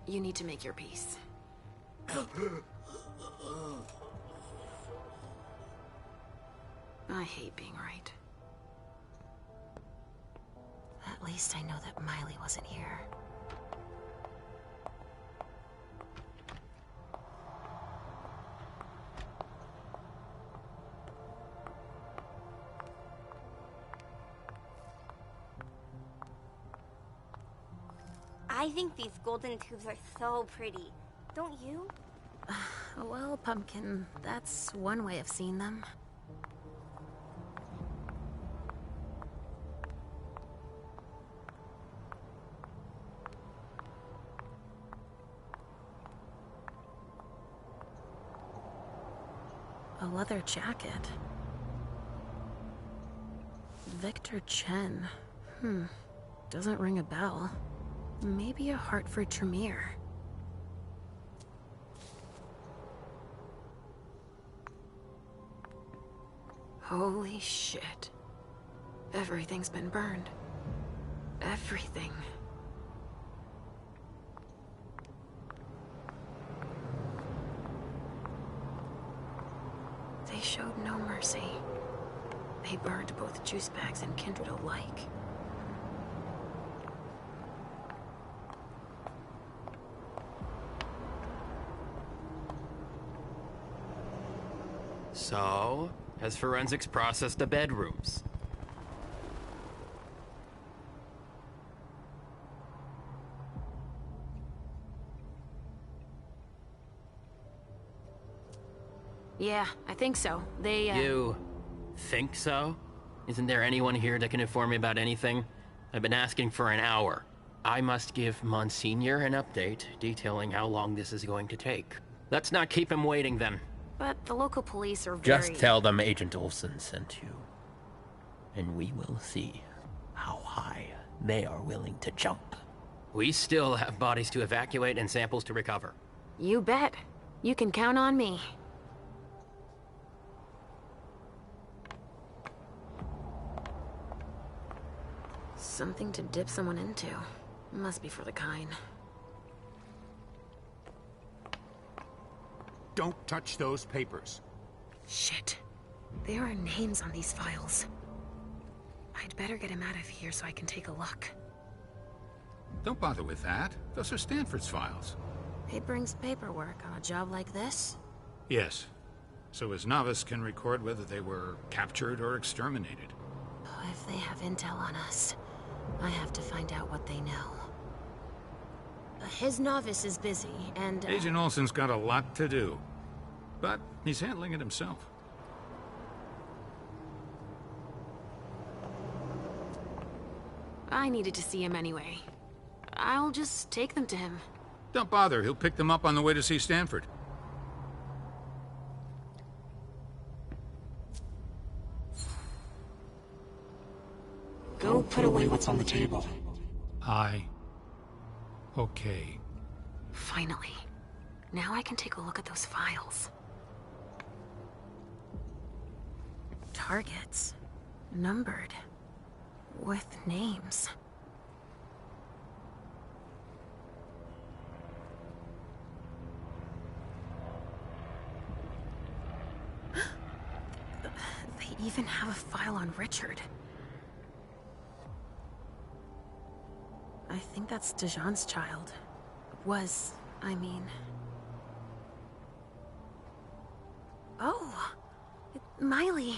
Speaker 1: You need to make your peace. I hate being right. At least I know that Miley wasn't here.
Speaker 9: I think these golden tubes are so pretty. Don't you?
Speaker 1: Well, Pumpkin, that's one way of seeing them. A leather jacket. Victor Chen. Doesn't ring a bell. Maybe a Hartford Tremere. Holy shit. Everything's been burned. Everything. They showed no mercy. They burned both juice bags and Kindred alike.
Speaker 4: So, has forensics processed the bedrooms?
Speaker 1: Yeah, I think so. They,
Speaker 4: You think so? Isn't there anyone here that can inform me about anything? I've been asking for an hour. I must give Monsignor an update detailing how long this is going to take. Let's not keep him waiting then.
Speaker 1: But the local police are very...
Speaker 15: Just tell them Agent Olsen sent you. And we will see how high they are willing to jump.
Speaker 4: We still have bodies to evacuate and samples to recover.
Speaker 1: You bet. You can count on me. Something to dip someone into. Must be for the kind.
Speaker 14: Don't touch those papers.
Speaker 1: Shit. There are names on these files. I'd better get him out of here so I can take a look.
Speaker 14: Don't bother with that. Those are Stanford's files.
Speaker 1: It brings paperwork on a job like this?
Speaker 14: Yes. So his novice can record whether they were captured or exterminated.
Speaker 1: If they have intel on us, I have to find out what they know. His novice is busy, and...
Speaker 14: Agent Olsen's got a lot to do. But he's handling it himself.
Speaker 1: I needed to see him anyway. I'll just take them to him.
Speaker 14: Don't bother, he'll pick them up on the way to see Stanford.
Speaker 16: Go put away what's on the table.
Speaker 7: Okay.
Speaker 1: Finally. Now I can take a look at those files. Targets. Numbered. With names. They even have a file on Richard. I think that's Dijon's child. Was, I mean. Oh! Miley!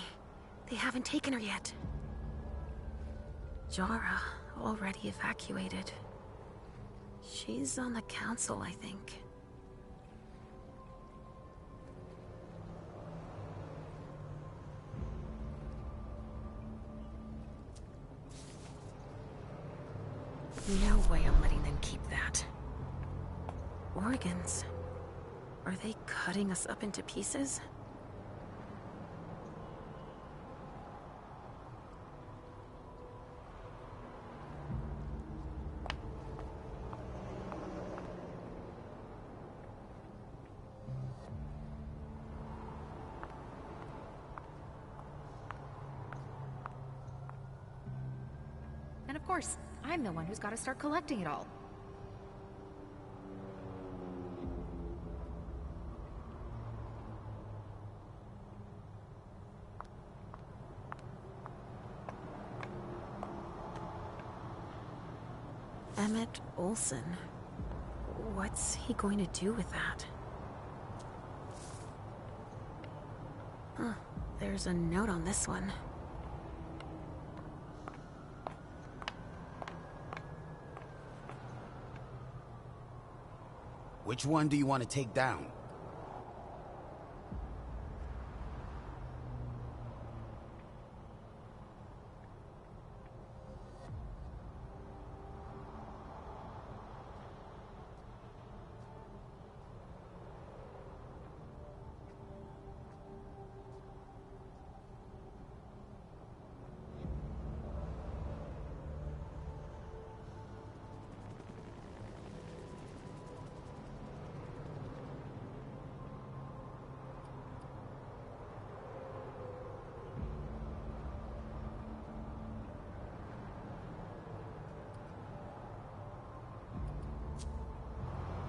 Speaker 1: They haven't taken her yet. Jara, already evacuated. She's on the council, I think. No way I'm letting them keep that. Organs. Are they cutting us up into pieces?
Speaker 19: And of course, I'm the one who's got to start collecting it all.
Speaker 1: Emmett Olsen. What's he going to do with that? Huh, there's a note on this one.
Speaker 18: Which one do you want to take down?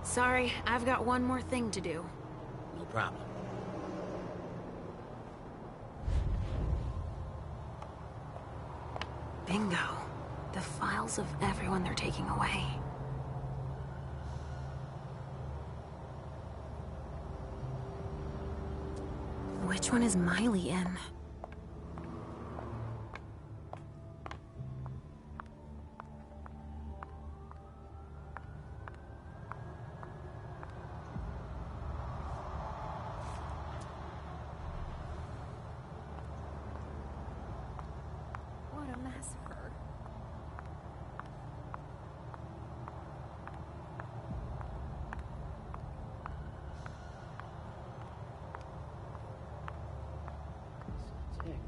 Speaker 1: Sorry, I've got one more thing to do.
Speaker 18: No problem.
Speaker 1: Bingo. The files of everyone they're taking away. Which one is Miley in?
Speaker 19: What a massacre.
Speaker 15: Tech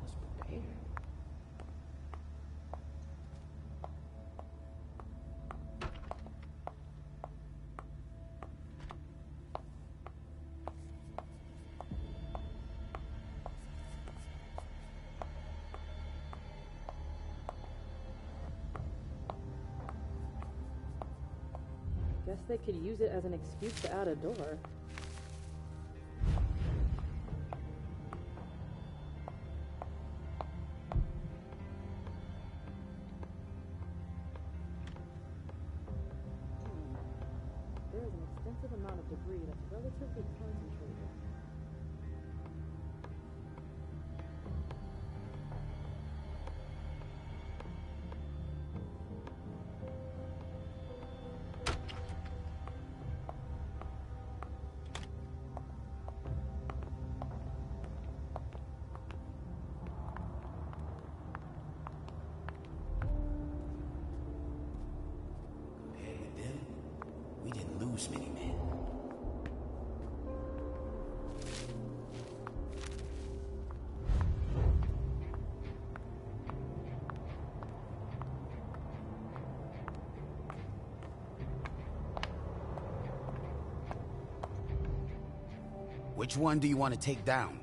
Speaker 15: was prepared.
Speaker 12: Guess they could use it as an excuse to add a door. There is an extensive amount of debris that's relatively concentrated.
Speaker 18: Compared with them, we didn't lose many men. Which one do you want to take down?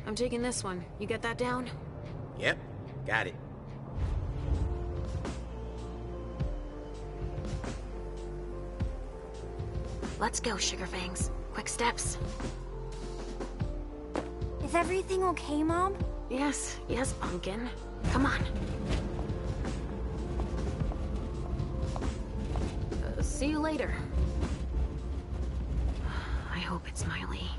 Speaker 1: I'm taking this one. You get that down?
Speaker 18: Yep, got it.
Speaker 1: Let's go, Sugarfangs. Quick steps.
Speaker 9: Is everything okay, Mom?
Speaker 1: Yes, Pumpkin. Come on. See you later. I hope it's Miley.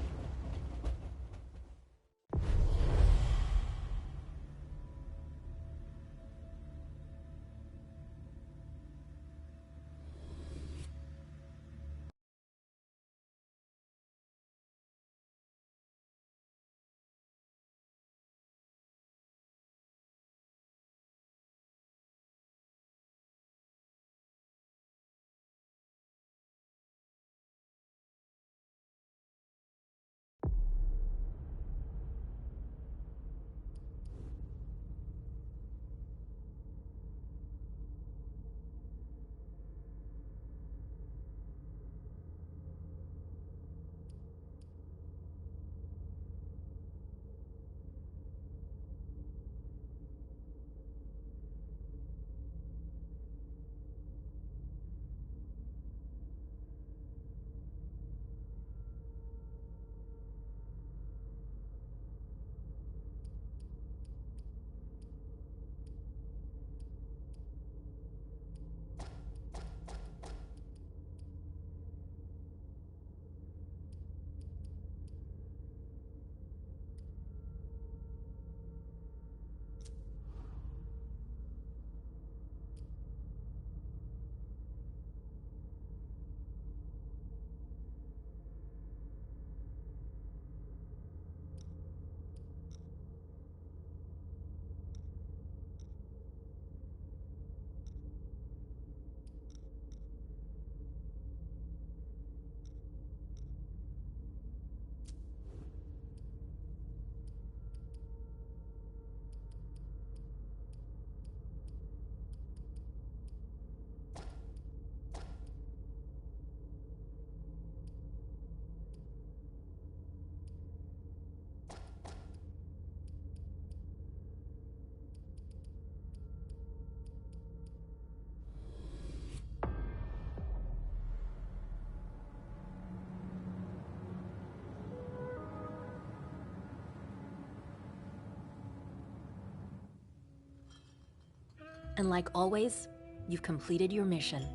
Speaker 2: And like always, you've completed your mission.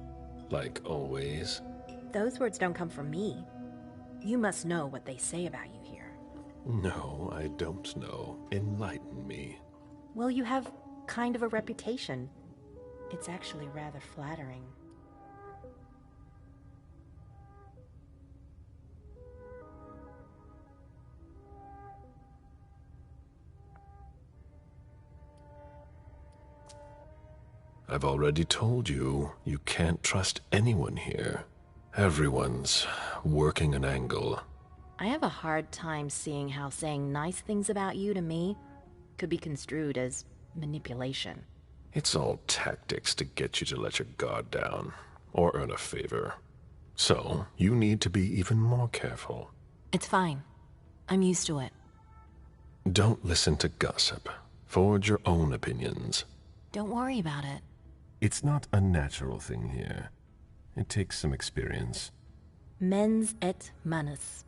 Speaker 7: Like always?
Speaker 19: Those words don't come from me. You must know what they say about you here.
Speaker 7: No, I don't know. Enlighten me.
Speaker 19: Well, you have kind of a reputation. It's actually rather flattering.
Speaker 7: I've already told you, you can't trust anyone here. Everyone's working an angle.
Speaker 19: I have a hard time seeing how saying nice things about you to me could be construed as manipulation.
Speaker 7: It's all tactics to get you to let your guard down, or earn a favor. So, you need to be even more careful.
Speaker 2: It's fine. I'm used to it.
Speaker 7: Don't listen to gossip. Forge your own opinions.
Speaker 2: Don't worry about it.
Speaker 7: It's not a natural thing here. It takes some experience.
Speaker 19: Mens et manus.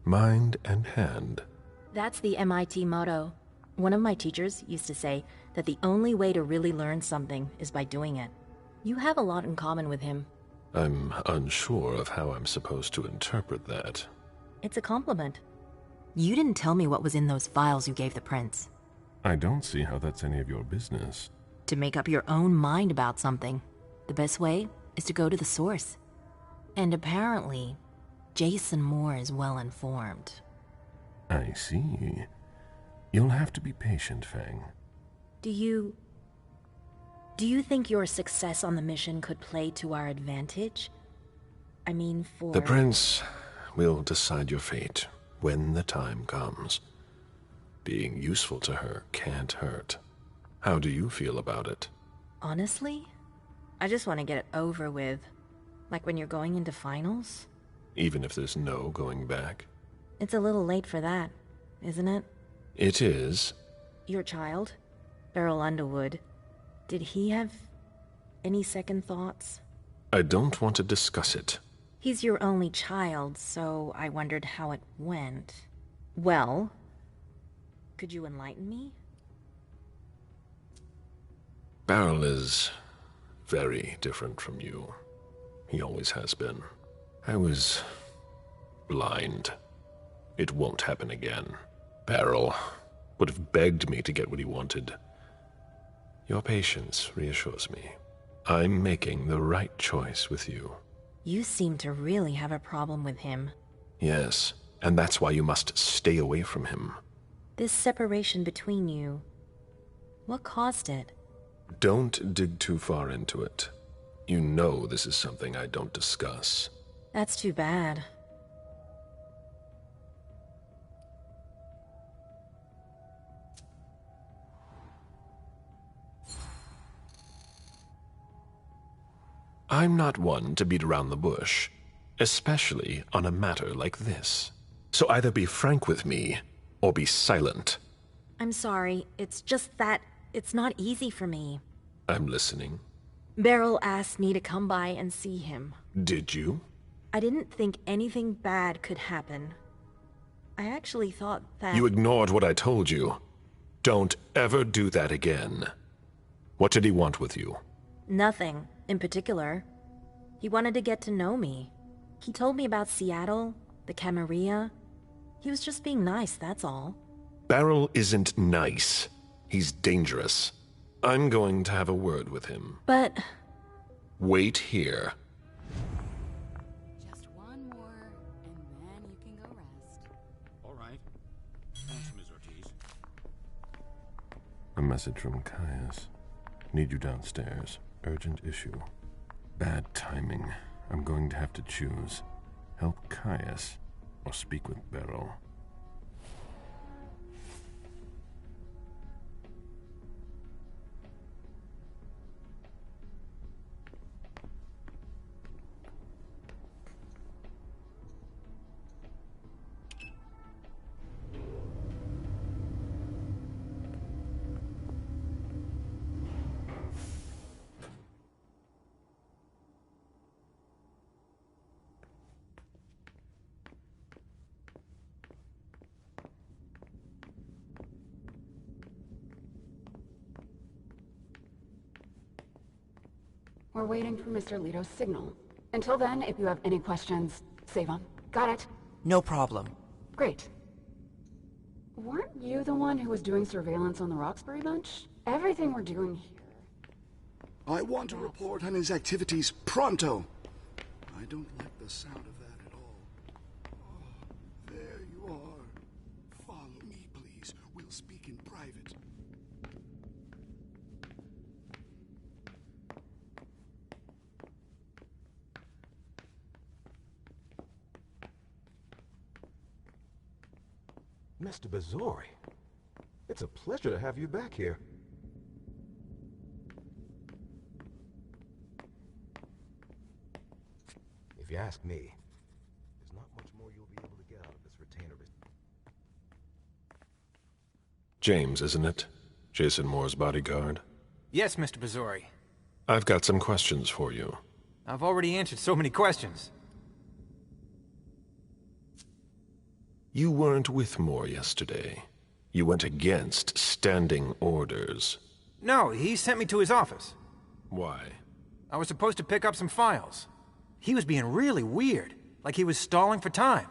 Speaker 7: Mind and hand.
Speaker 19: That's the MIT motto. One of my teachers used to say that the only way to really learn something is by doing it. You have a lot in common with him.
Speaker 7: I'm unsure of how I'm supposed to interpret that.
Speaker 19: It's a compliment.
Speaker 2: You didn't tell me what was in those files you gave the prince.
Speaker 7: I don't see how that's any of your business.
Speaker 2: To make up your own mind about something, the best way is to go to the source. And apparently, Jason Moore is well informed.
Speaker 7: I see. You'll have to be patient, Fang.
Speaker 19: Do you think your success on the mission could play to our advantage? I mean, for...
Speaker 7: The prince will decide your fate. when the time comes. Being useful to her can't hurt. How do you feel about it?
Speaker 19: Honestly, I just want to get it over with. Like when you're going into finals.
Speaker 7: Even if there's no going back?
Speaker 19: It's a little late for that, isn't it?
Speaker 7: It is.
Speaker 19: Your child, Beryl Underwood, did he have any second thoughts?
Speaker 7: I don't want to discuss it.
Speaker 19: He's your only child, so I wondered how it went. Well, could you enlighten me?
Speaker 7: Beryl is very different from you. He always has been. I was blind. It won't happen again. Beryl would have begged me to get what he wanted. Your patience reassures me. I'm making the right choice with you.
Speaker 19: You seem to really have a problem with him.
Speaker 7: Yes, and that's why you must stay away from him.
Speaker 19: This separation between you, what caused it?
Speaker 7: Don't dig too far into it. You know this is something I don't discuss.
Speaker 19: That's too bad.
Speaker 7: I'm not one to beat around the bush, especially on a matter like this. So either be frank with me, or be silent.
Speaker 19: I'm sorry, it's just that it's not easy for me.
Speaker 7: I'm listening.
Speaker 19: Beryl asked me to come by and see him.
Speaker 7: Did you?
Speaker 19: I didn't think anything bad could happen. I actually thought that...
Speaker 7: You ignored what I told you. Don't ever do that again. What did he want with you?
Speaker 19: Nothing in particular. He wanted to get to know me. He told me about Seattle, the Camarilla. He was just being nice, that's all.
Speaker 7: Beryl isn't nice. He's dangerous. I'm going to have a word with him.
Speaker 19: But...
Speaker 7: Wait here.
Speaker 6: Just one more, and then you can go rest.
Speaker 3: All right. Thanks, Ms. Ortiz.
Speaker 7: A message from Caius. Need you downstairs. Urgent issue. Bad timing. I'm going to have to choose. Help Caius or speak with Beryl.
Speaker 6: We're waiting for Mr. Leto's signal. Until then, if you have any questions, save them. Got it?
Speaker 10: No problem.
Speaker 6: Great. Weren't you the one who was doing surveillance on the Roxbury bunch? Everything we're doing here...
Speaker 23: I want a report on his activities pronto. I don't like the sound of that at all. Oh, there you are. Follow me, please. We'll speak in private.
Speaker 17: Mr. Bazzori, it's a pleasure to have you back here. If you ask me, there's not much more you'll be able to get out of this retainer.
Speaker 7: James, isn't it? Jason Moore's bodyguard.
Speaker 24: Yes, Mr. Bazzori.
Speaker 7: I've got some questions for you.
Speaker 24: I've already answered so many questions.
Speaker 7: You weren't with Moore yesterday. You went against standing orders.
Speaker 24: No, he sent me to his office.
Speaker 7: Why?
Speaker 24: I was supposed to pick up some files. He was being really weird, like he was stalling for time.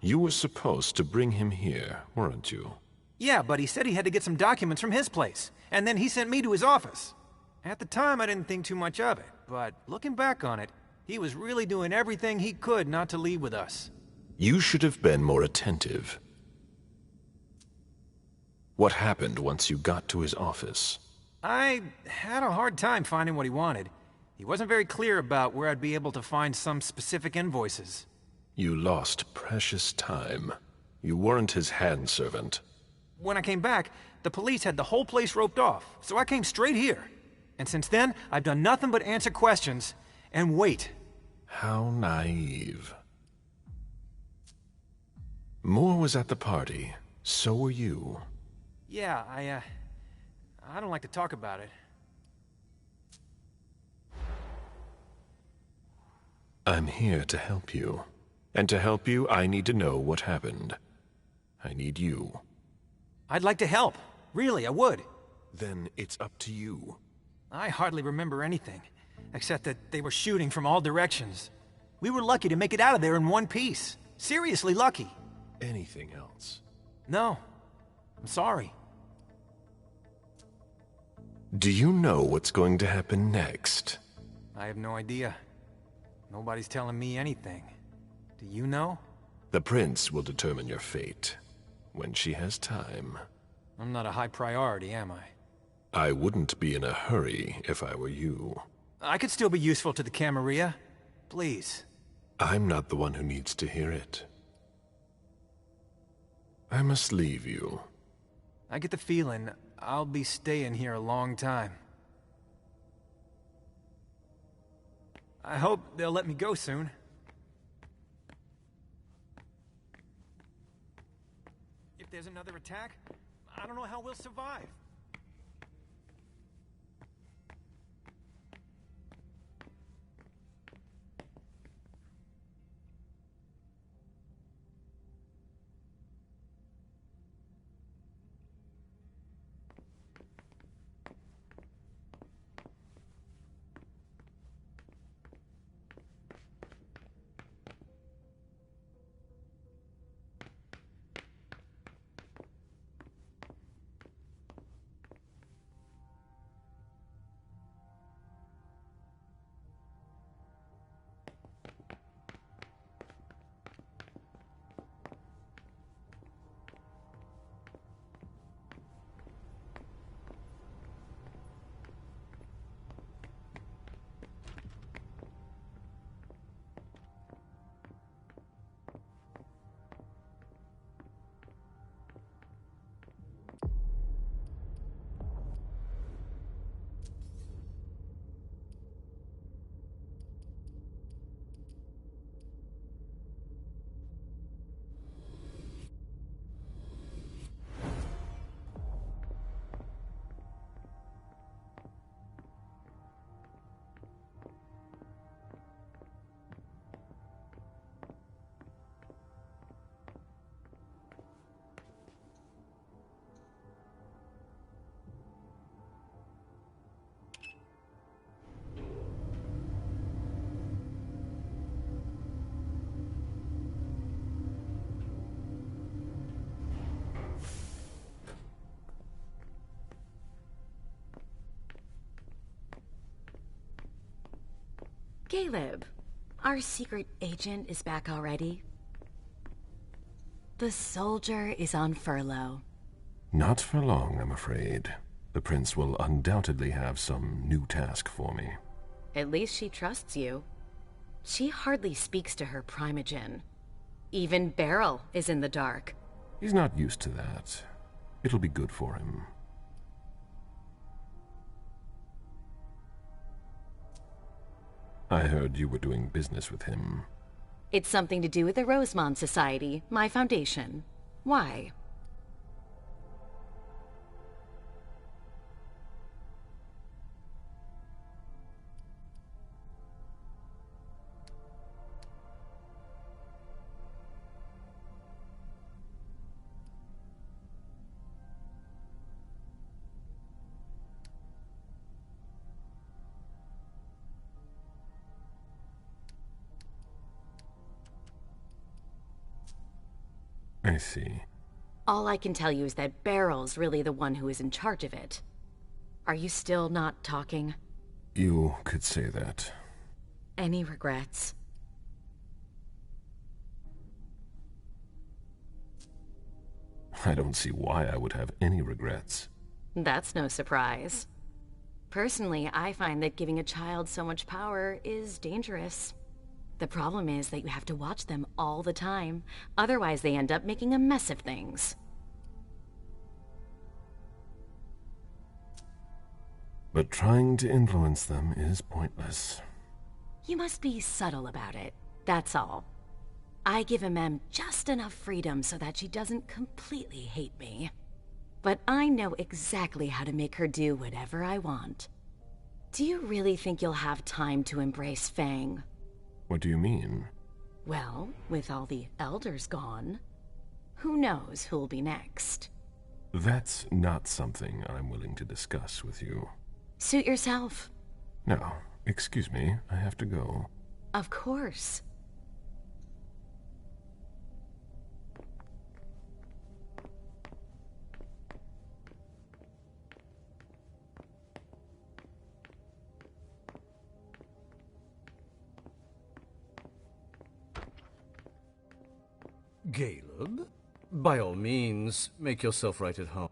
Speaker 7: You were supposed to bring him here, weren't you?
Speaker 24: Yeah, but he said he had to get some documents from his place, and then he sent me to his office. At the time, I didn't think too much of it, but looking back on it, he was really doing everything he could not to leave with us.
Speaker 7: You should have been more attentive. What happened once you got to his office?
Speaker 24: I had a hard time finding what he wanted. He wasn't very clear about where I'd be able to find some specific invoices.
Speaker 7: You lost precious time. You weren't his hand servant.
Speaker 24: When I came back, the police had the whole place roped off, so I came straight here. And since then, I've done nothing but answer questions and wait.
Speaker 7: How naive. Moore was at the party. So were you.
Speaker 24: Yeah, I don't like to talk about it.
Speaker 7: I'm here to help you. And to help you, I need to know what happened. I need you.
Speaker 24: I'd like to help. Really, I would.
Speaker 7: Then it's up to you.
Speaker 24: I hardly remember anything, except that they were shooting from all directions. We were lucky to make it out of there in one piece. Seriously lucky.
Speaker 7: Anything else?
Speaker 24: No. I'm sorry.
Speaker 7: Do you know what's going to happen next?
Speaker 24: I have no idea. Nobody's telling me anything. Do you know?
Speaker 7: The prince will determine your fate. When she has time.
Speaker 24: I'm not a high priority, am I?
Speaker 7: I wouldn't be in a hurry if I were you.
Speaker 24: I could still be useful to the Camarilla. Please.
Speaker 7: I'm not the one who needs to hear it. I must leave you.
Speaker 24: I get the feeling I'll be staying here a long time. I hope they'll let me go soon. If there's another attack, I don't know how we'll survive.
Speaker 2: Caleb, our secret agent is back already. The soldier is on furlough.
Speaker 7: Not for long, I'm afraid. The prince will undoubtedly have some new task for me.
Speaker 2: At least she trusts you. She hardly speaks to her primogen. Even Beryl is in the dark.
Speaker 7: He's not used to that. It'll be good for him. I heard you were doing business with him.
Speaker 2: It's something to do with the Rosemont Society, my foundation. Why?
Speaker 7: I see.
Speaker 2: All I can tell you is that Beryl's really the one who is in charge of it. Are you still not talking?
Speaker 7: You could say that.
Speaker 2: Any regrets?
Speaker 7: I don't see why I would have any regrets.
Speaker 2: That's no surprise. Personally, I find that giving a child so much power is dangerous.
Speaker 11: The problem is that you have to watch them all the time. Otherwise, they end up making a mess of things.
Speaker 7: But trying to influence them is pointless.
Speaker 11: You must be subtle about it, that's all. I give Mem just enough freedom so that she doesn't completely hate me. But I know exactly how to make her do whatever I want. Do you really think you'll have time to embrace Fang?
Speaker 7: What do you mean?
Speaker 11: Well, with all the elders gone, who knows who'll be next?
Speaker 7: That's not something I'm willing to discuss with you.
Speaker 11: Suit yourself.
Speaker 7: No, excuse me, I have to go.
Speaker 11: Of course.
Speaker 8: Caleb, by all means, make yourself right at home.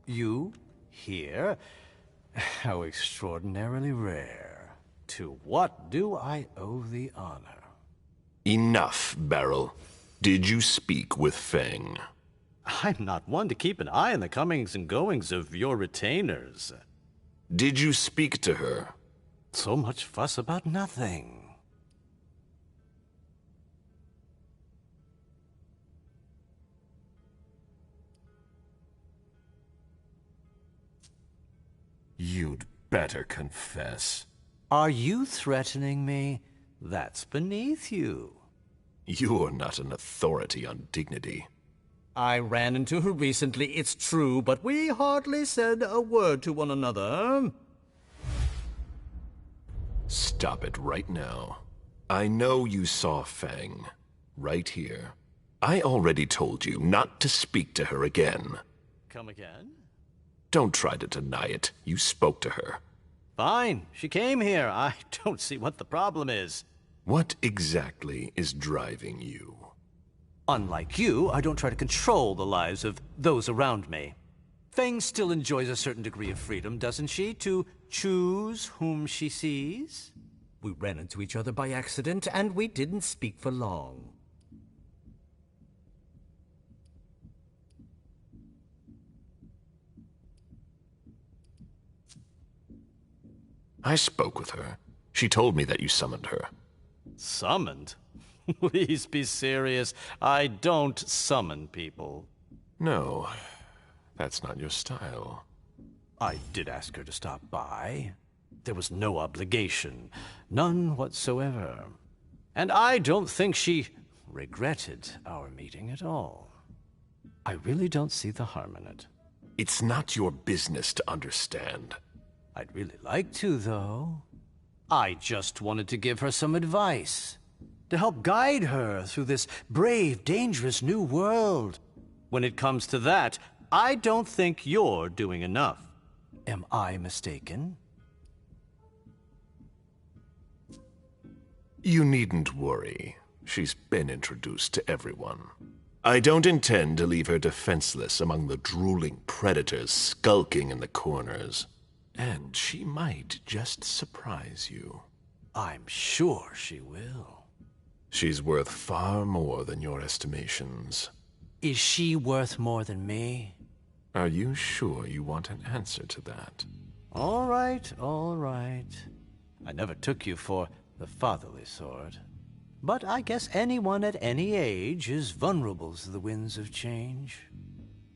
Speaker 8: You here? How extraordinarily rare. To what do I owe the honor?
Speaker 7: Enough, Beryl. Did you speak with Fang?
Speaker 8: I'm not one to keep an eye on the comings and goings of your retainers.
Speaker 7: Did you speak to her?
Speaker 8: So much fuss about nothing.
Speaker 7: You'd better confess.
Speaker 8: Are you threatening me? That's beneath you.
Speaker 7: You're not an authority on dignity.
Speaker 8: I ran into her recently, it's true, but we hardly said a word to one another.
Speaker 7: Stop it right now. I know you saw Fang. Right here. I already told you not to speak to her again.
Speaker 8: Come again?
Speaker 7: Don't try to deny it. You spoke to her.
Speaker 8: Fine. She came here. I don't see what the problem is.
Speaker 7: What exactly is driving you?
Speaker 8: Unlike you, I don't try to control the lives of those around me. Fang still enjoys a certain degree of freedom, doesn't she, to choose whom she sees? We ran into each other by accident, and we didn't speak for long.
Speaker 7: I spoke with her. She told me that you summoned her.
Speaker 8: Summoned? Please be serious. I don't summon people.
Speaker 7: No, that's not your style.
Speaker 8: I did ask her to stop by. There was no obligation. None whatsoever. And I don't think she regretted our meeting at all. I really don't see the harm in it.
Speaker 7: It's not your business to understand.
Speaker 8: I'd really like to, though. I just wanted to give her some advice, to help guide her through this brave, dangerous new world. When it comes to that, I don't think you're doing enough. Am I mistaken?
Speaker 7: You needn't worry. She's been introduced to everyone. I don't intend to leave her defenseless among the drooling predators skulking in the corners. And she might just surprise you.
Speaker 8: I'm sure she will.
Speaker 7: She's worth far more than your estimations.
Speaker 8: Is she worth more than me?
Speaker 7: Are you sure you want an answer to that?
Speaker 8: All right, all right. I never took you for the fatherly sort. But I guess anyone at any age is vulnerable to the winds of change.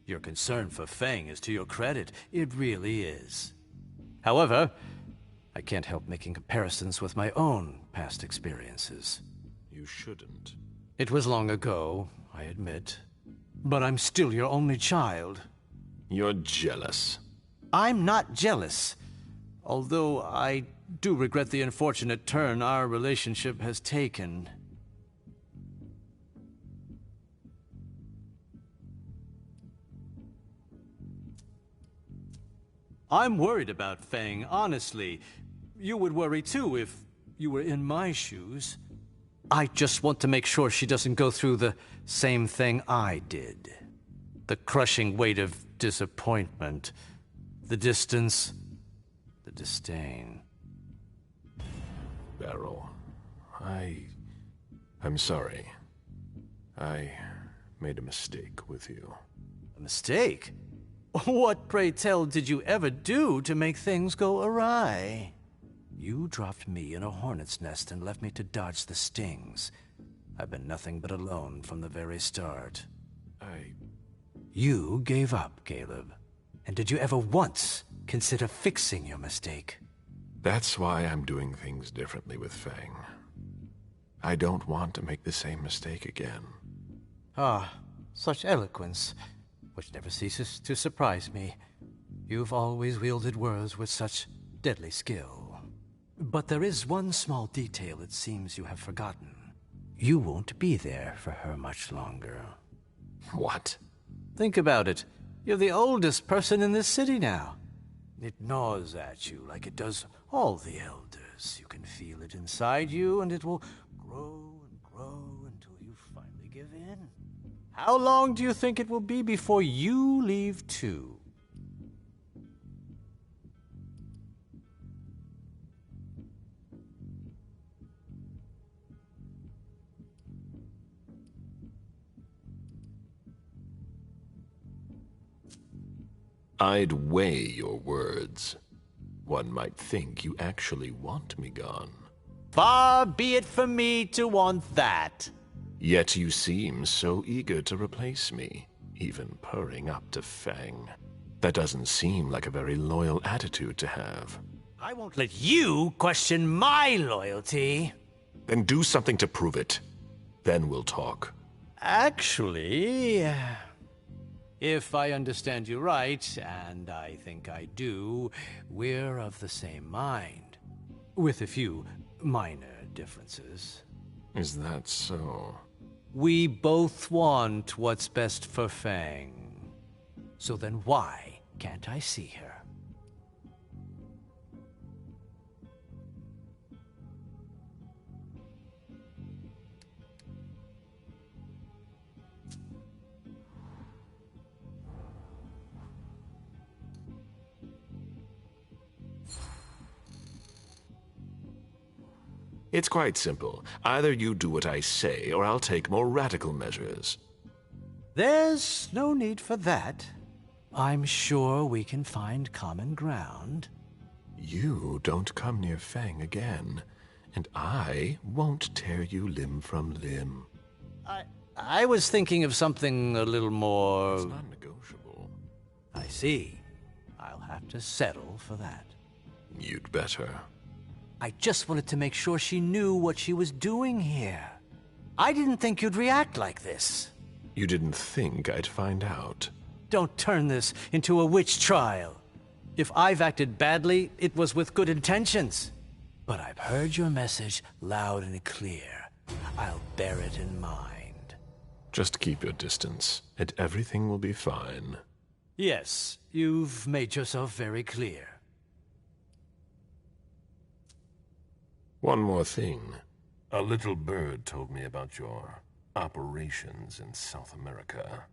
Speaker 8: Your concern for Fang is to your credit. It really is. However, I can't help making comparisons with my own past experiences.
Speaker 7: You shouldn't.
Speaker 8: It was long ago, I admit. But I'm still your only child.
Speaker 7: You're jealous.
Speaker 8: I'm not jealous. Although I do regret the unfortunate turn our relationship has taken. I'm worried about Fang, honestly. You would worry too if you were in my shoes. I just want to make sure she doesn't go through the same thing I did. The crushing weight of disappointment, the distance, the disdain.
Speaker 7: Beryl. I'm sorry. I made a mistake with you.
Speaker 8: A mistake? What, pray tell, did you ever do to make things go awry? You dropped me in a hornet's nest and left me to dodge the stings. I've been nothing but alone from the very start. You gave up, Caleb. And did you ever once consider fixing your mistake?
Speaker 7: That's why I'm doing things differently with Fang. I don't want to make the same mistake again.
Speaker 8: Ah, such eloquence, which never ceases to surprise me. You've always wielded words with such deadly skill. But there is one small detail it seems you have forgotten. You won't be there for her much longer.
Speaker 7: What?
Speaker 8: Think about it. You're the oldest person in this city now. It gnaws at you like it does all the elders. You can feel it inside you, and it will grow and grow until you finally give in. How long do you think it will be before you leave too?
Speaker 7: I'd weigh your words. One might think you actually want me gone.
Speaker 8: Far be it from me to want that.
Speaker 7: Yet you seem so eager to replace me, even purring up to Fang. That doesn't seem like a very loyal attitude to have.
Speaker 8: I won't let you question my loyalty.
Speaker 7: Then do something to prove it. Then we'll talk.
Speaker 8: Actually, if I understand you right, and I think I do, we're of the same mind. With a few minor differences.
Speaker 7: Is that so?
Speaker 8: We both want what's best for Fang. So then why can't I see her?
Speaker 7: It's quite simple. Either you do what I say, or I'll take more radical measures.
Speaker 8: There's no need for that. I'm sure we can find common ground.
Speaker 7: You don't come near Fang again, and I won't tear you limb from limb.
Speaker 8: I was thinking of something a little more...
Speaker 7: It's not negotiable.
Speaker 8: I see. I'll have to settle for that.
Speaker 7: You'd better.
Speaker 8: I just wanted to make sure she knew what she was doing here. I didn't think you'd react like this.
Speaker 7: You didn't think I'd find out.
Speaker 8: Don't turn this into a witch trial. If I've acted badly, it was with good intentions. But I've heard your message loud and clear. I'll bear it in mind.
Speaker 7: Just keep your distance, and everything will be fine.
Speaker 8: Yes, you've made yourself very clear.
Speaker 7: One more thing. A little bird told me about your operations in South America.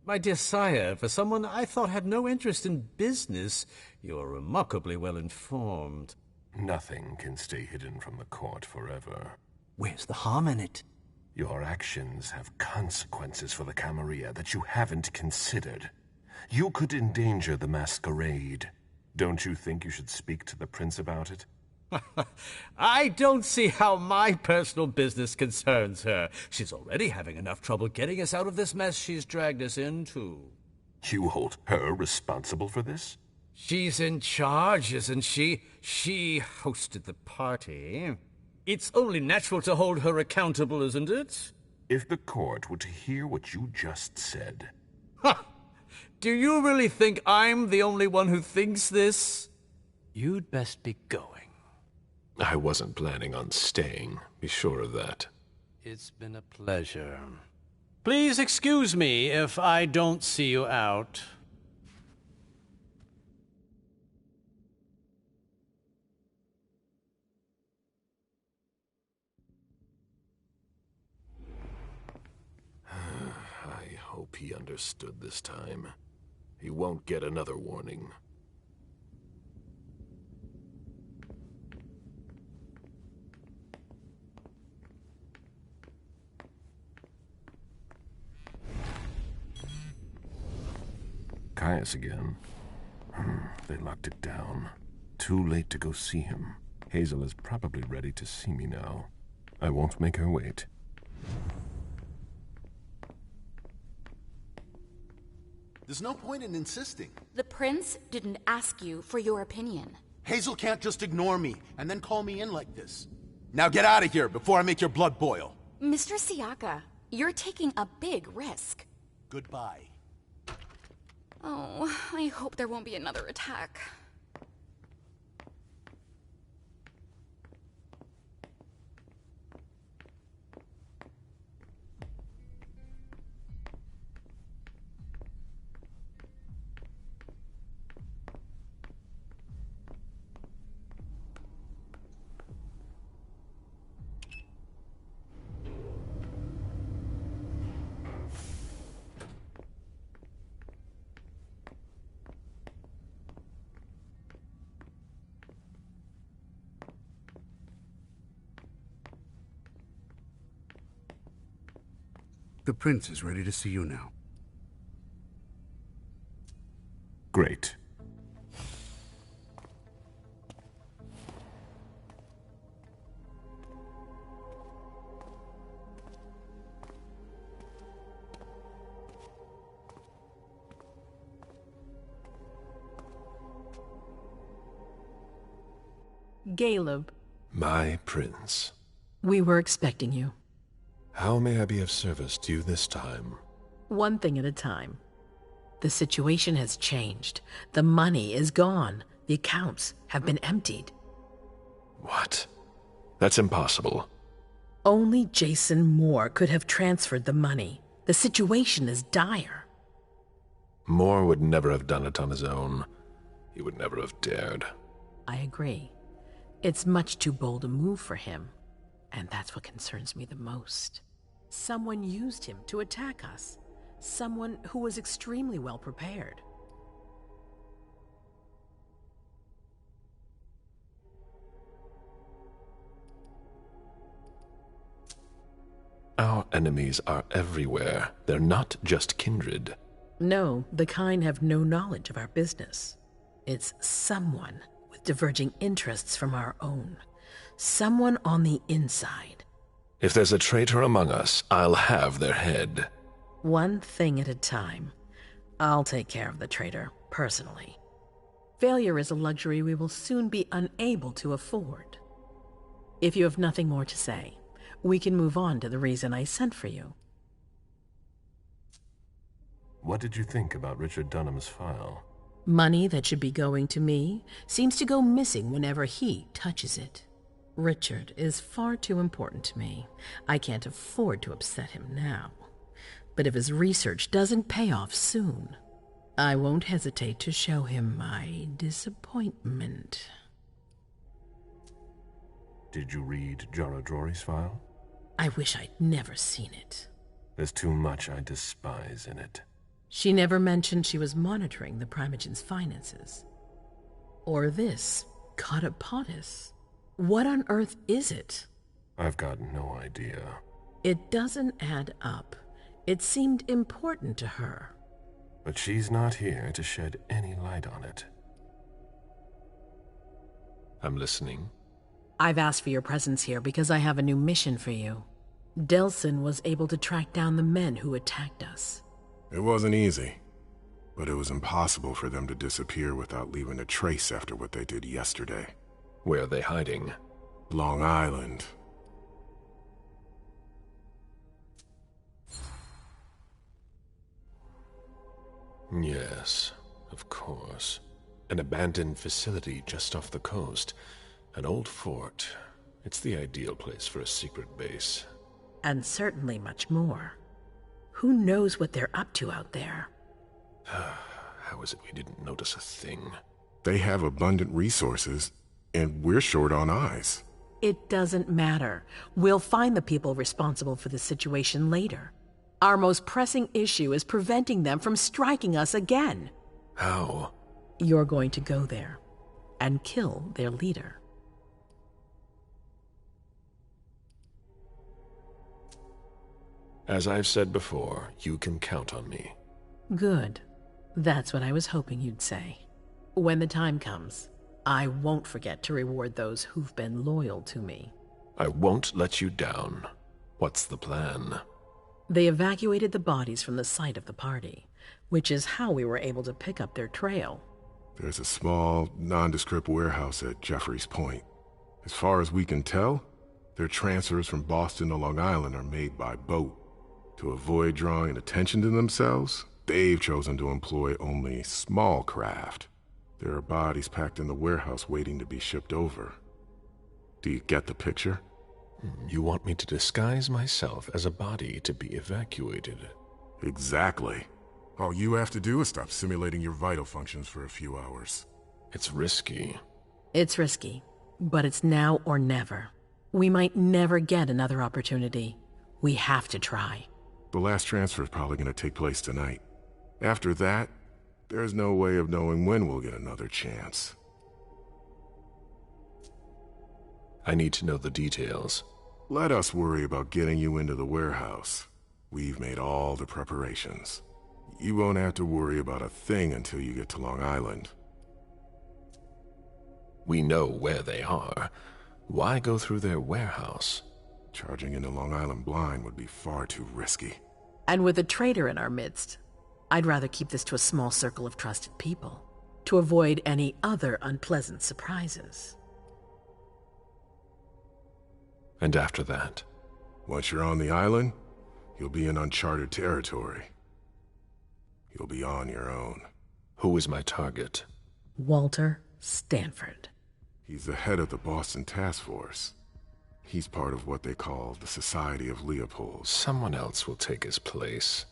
Speaker 8: My dear sire, for someone I thought had no interest in business, you're remarkably well informed.
Speaker 7: Nothing can stay hidden from the court forever.
Speaker 8: Where's the harm in it?
Speaker 7: Your actions have consequences for the Camarilla that you haven't considered. You could endanger the Masquerade. Don't you think you should speak to the prince about it?
Speaker 8: I don't see how my personal business concerns her. She's already having enough trouble getting us out of this mess she's dragged us into.
Speaker 7: You hold her responsible for this?
Speaker 8: She's in charge, isn't she? She hosted the party. It's only natural to hold her accountable, isn't it?
Speaker 7: If the court were to hear what you just said...
Speaker 8: Ha! Do you really think I'm the only one who thinks this? You'd best be going.
Speaker 7: I wasn't planning on staying, be sure of that.
Speaker 8: It's been a pleasure. Please excuse me if I don't see you out.
Speaker 7: I hope he understood this time. He won't get another warning. Caius again. They locked it down. Too late to go see him. Hazel is probably ready to see me now. I won't make her wait.
Speaker 10: There's no point in insisting.
Speaker 11: The prince didn't ask you for your opinion.
Speaker 10: Hazel can't just ignore me and then call me in like this. Now get out of here before I make your blood boil.
Speaker 11: Mr. Siaka, you're taking a big risk.
Speaker 10: Goodbye.
Speaker 11: Oh, I hope there won't be another attack.
Speaker 23: The prince is ready to see you now.
Speaker 7: Great.
Speaker 13: Caleb.
Speaker 7: My prince.
Speaker 13: We were expecting you.
Speaker 7: How may I be of service to you this time?
Speaker 13: One thing at a time. The situation has changed. The money is gone. The accounts have been emptied.
Speaker 7: What? That's impossible.
Speaker 13: Only Jason Moore could have transferred the money. The situation is dire.
Speaker 7: Moore would never have done it on his own. He would never have dared.
Speaker 13: I agree. It's much too bold a move for him. And that's what concerns me the most. Someone used him to attack us. Someone who was extremely well prepared.
Speaker 7: Our enemies are everywhere. They're not just kindred.
Speaker 13: No, the kind have no knowledge of our business. It's someone with diverging interests from our own. Someone on the inside.
Speaker 7: If there's a traitor among us, I'll have their head.
Speaker 13: One thing at a time. I'll take care of the traitor, personally. Failure is a luxury we will soon be unable to afford. If you have nothing more to say, we can move on to the reason I sent for you.
Speaker 7: What did you think about Richard Dunham's file?
Speaker 13: Money that should be going to me seems to go missing whenever he touches it. Richard is far too important to me. I can't afford to upset him now. But if his research doesn't pay off soon, I won't hesitate to show him my disappointment.
Speaker 7: Did you read Jara Drory's file?
Speaker 13: I wish I'd never seen it.
Speaker 7: There's too much I despise in it.
Speaker 13: She never mentioned she was monitoring the Primogen's finances. Or this, Kata Potis. What on earth is it?
Speaker 7: I've got no idea.
Speaker 13: It doesn't add up. It seemed important to her.
Speaker 7: But she's not here to shed any light on it. I'm listening.
Speaker 13: I've asked for your presence here because I have a new mission for you. Delsin was able to track down the men who attacked us.
Speaker 17: It wasn't easy, but it was impossible for them to disappear without leaving a trace after what they did yesterday.
Speaker 7: Where are they hiding?
Speaker 17: Long Island.
Speaker 7: Yes, of course. An abandoned facility just off the coast. An old fort. It's the ideal place for a secret base.
Speaker 13: And certainly much more. Who knows what they're up to out there?
Speaker 7: How is it we didn't notice a thing?
Speaker 17: They have abundant resources, and we're short on eyes.
Speaker 13: It doesn't matter. We'll find the people responsible for the situation later. Our most pressing issue is preventing them from striking us again.
Speaker 7: How?
Speaker 13: You're going to go there and kill their leader.
Speaker 7: As I've said before, you can count on me.
Speaker 13: Good. That's what I was hoping you'd say. When the time comes, I won't forget to reward those who've been loyal to me.
Speaker 7: I won't let you down. What's the plan?
Speaker 13: They evacuated the bodies from the site of the party, which is how we were able to pick up their trail.
Speaker 17: There's a small, nondescript warehouse at Jeffrey's Point. As far as we can tell, their transfers from Boston to Long Island are made by boat. To avoid drawing attention to themselves, they've chosen to employ only small craft. There are bodies packed in the warehouse waiting to be shipped over. Do you get the picture?
Speaker 7: You want me to disguise myself as a body to be evacuated?
Speaker 17: Exactly. All you have to do is stop simulating your vital functions for a few hours.
Speaker 7: It's risky.
Speaker 13: It's risky, but it's now or never. We might never get another opportunity. We have to try.
Speaker 17: The last transfer is probably going to take place tonight. After that, there's no way of knowing when we'll get another chance.
Speaker 7: I need to know the details.
Speaker 17: Let us worry about getting you into the warehouse. We've made all the preparations. You won't have to worry about a thing until you get to Long Island.
Speaker 7: We know where they are. Why go through their warehouse?
Speaker 17: Charging into Long Island blind would be far too risky.
Speaker 13: And with a traitor in our midst, I'd rather keep this to a small circle of trusted people, to avoid any other unpleasant surprises.
Speaker 7: And after that?
Speaker 17: Once you're on the island, you'll be in uncharted territory. You'll be on your own.
Speaker 7: Who is my target?
Speaker 13: Walter Stanford.
Speaker 17: He's the head of the Boston Task Force. He's part of what they call the Society of Leopold.
Speaker 7: Someone else will take his place.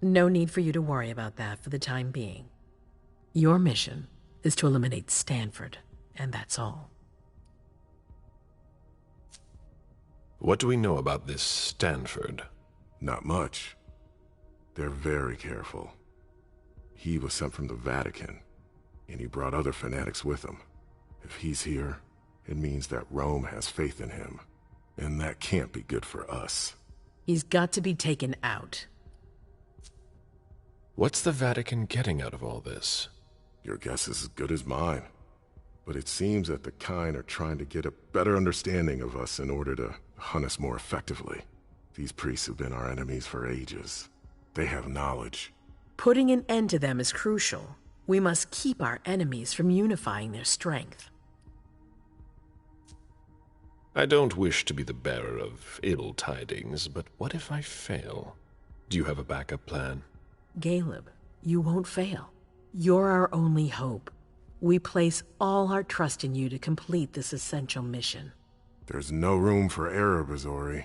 Speaker 13: No need for you to worry about that for the time being. Your mission is to eliminate Stanford, and that's all.
Speaker 7: What do we know about this Stanford?
Speaker 17: Not much. They're very careful. He was sent from the Vatican, and he brought other fanatics with him. If he's here, it means that Rome has faith in him, and that can't be good for us.
Speaker 13: He's got to be taken out.
Speaker 7: What's the Vatican getting out of all this?
Speaker 17: Your guess is as good as mine. But it seems that the kind are trying to get a better understanding of us in order to hunt us more effectively. These priests have been our enemies for ages. They have knowledge.
Speaker 13: Putting an end to them is crucial. We must keep our enemies from unifying their strength.
Speaker 7: I don't wish to be the bearer of ill tidings, but what if I fail? Do you have a backup plan?
Speaker 13: Caleb, you won't fail. You're our only hope. We place all our trust in you to complete this essential mission.
Speaker 17: There's no room for error, Bazori.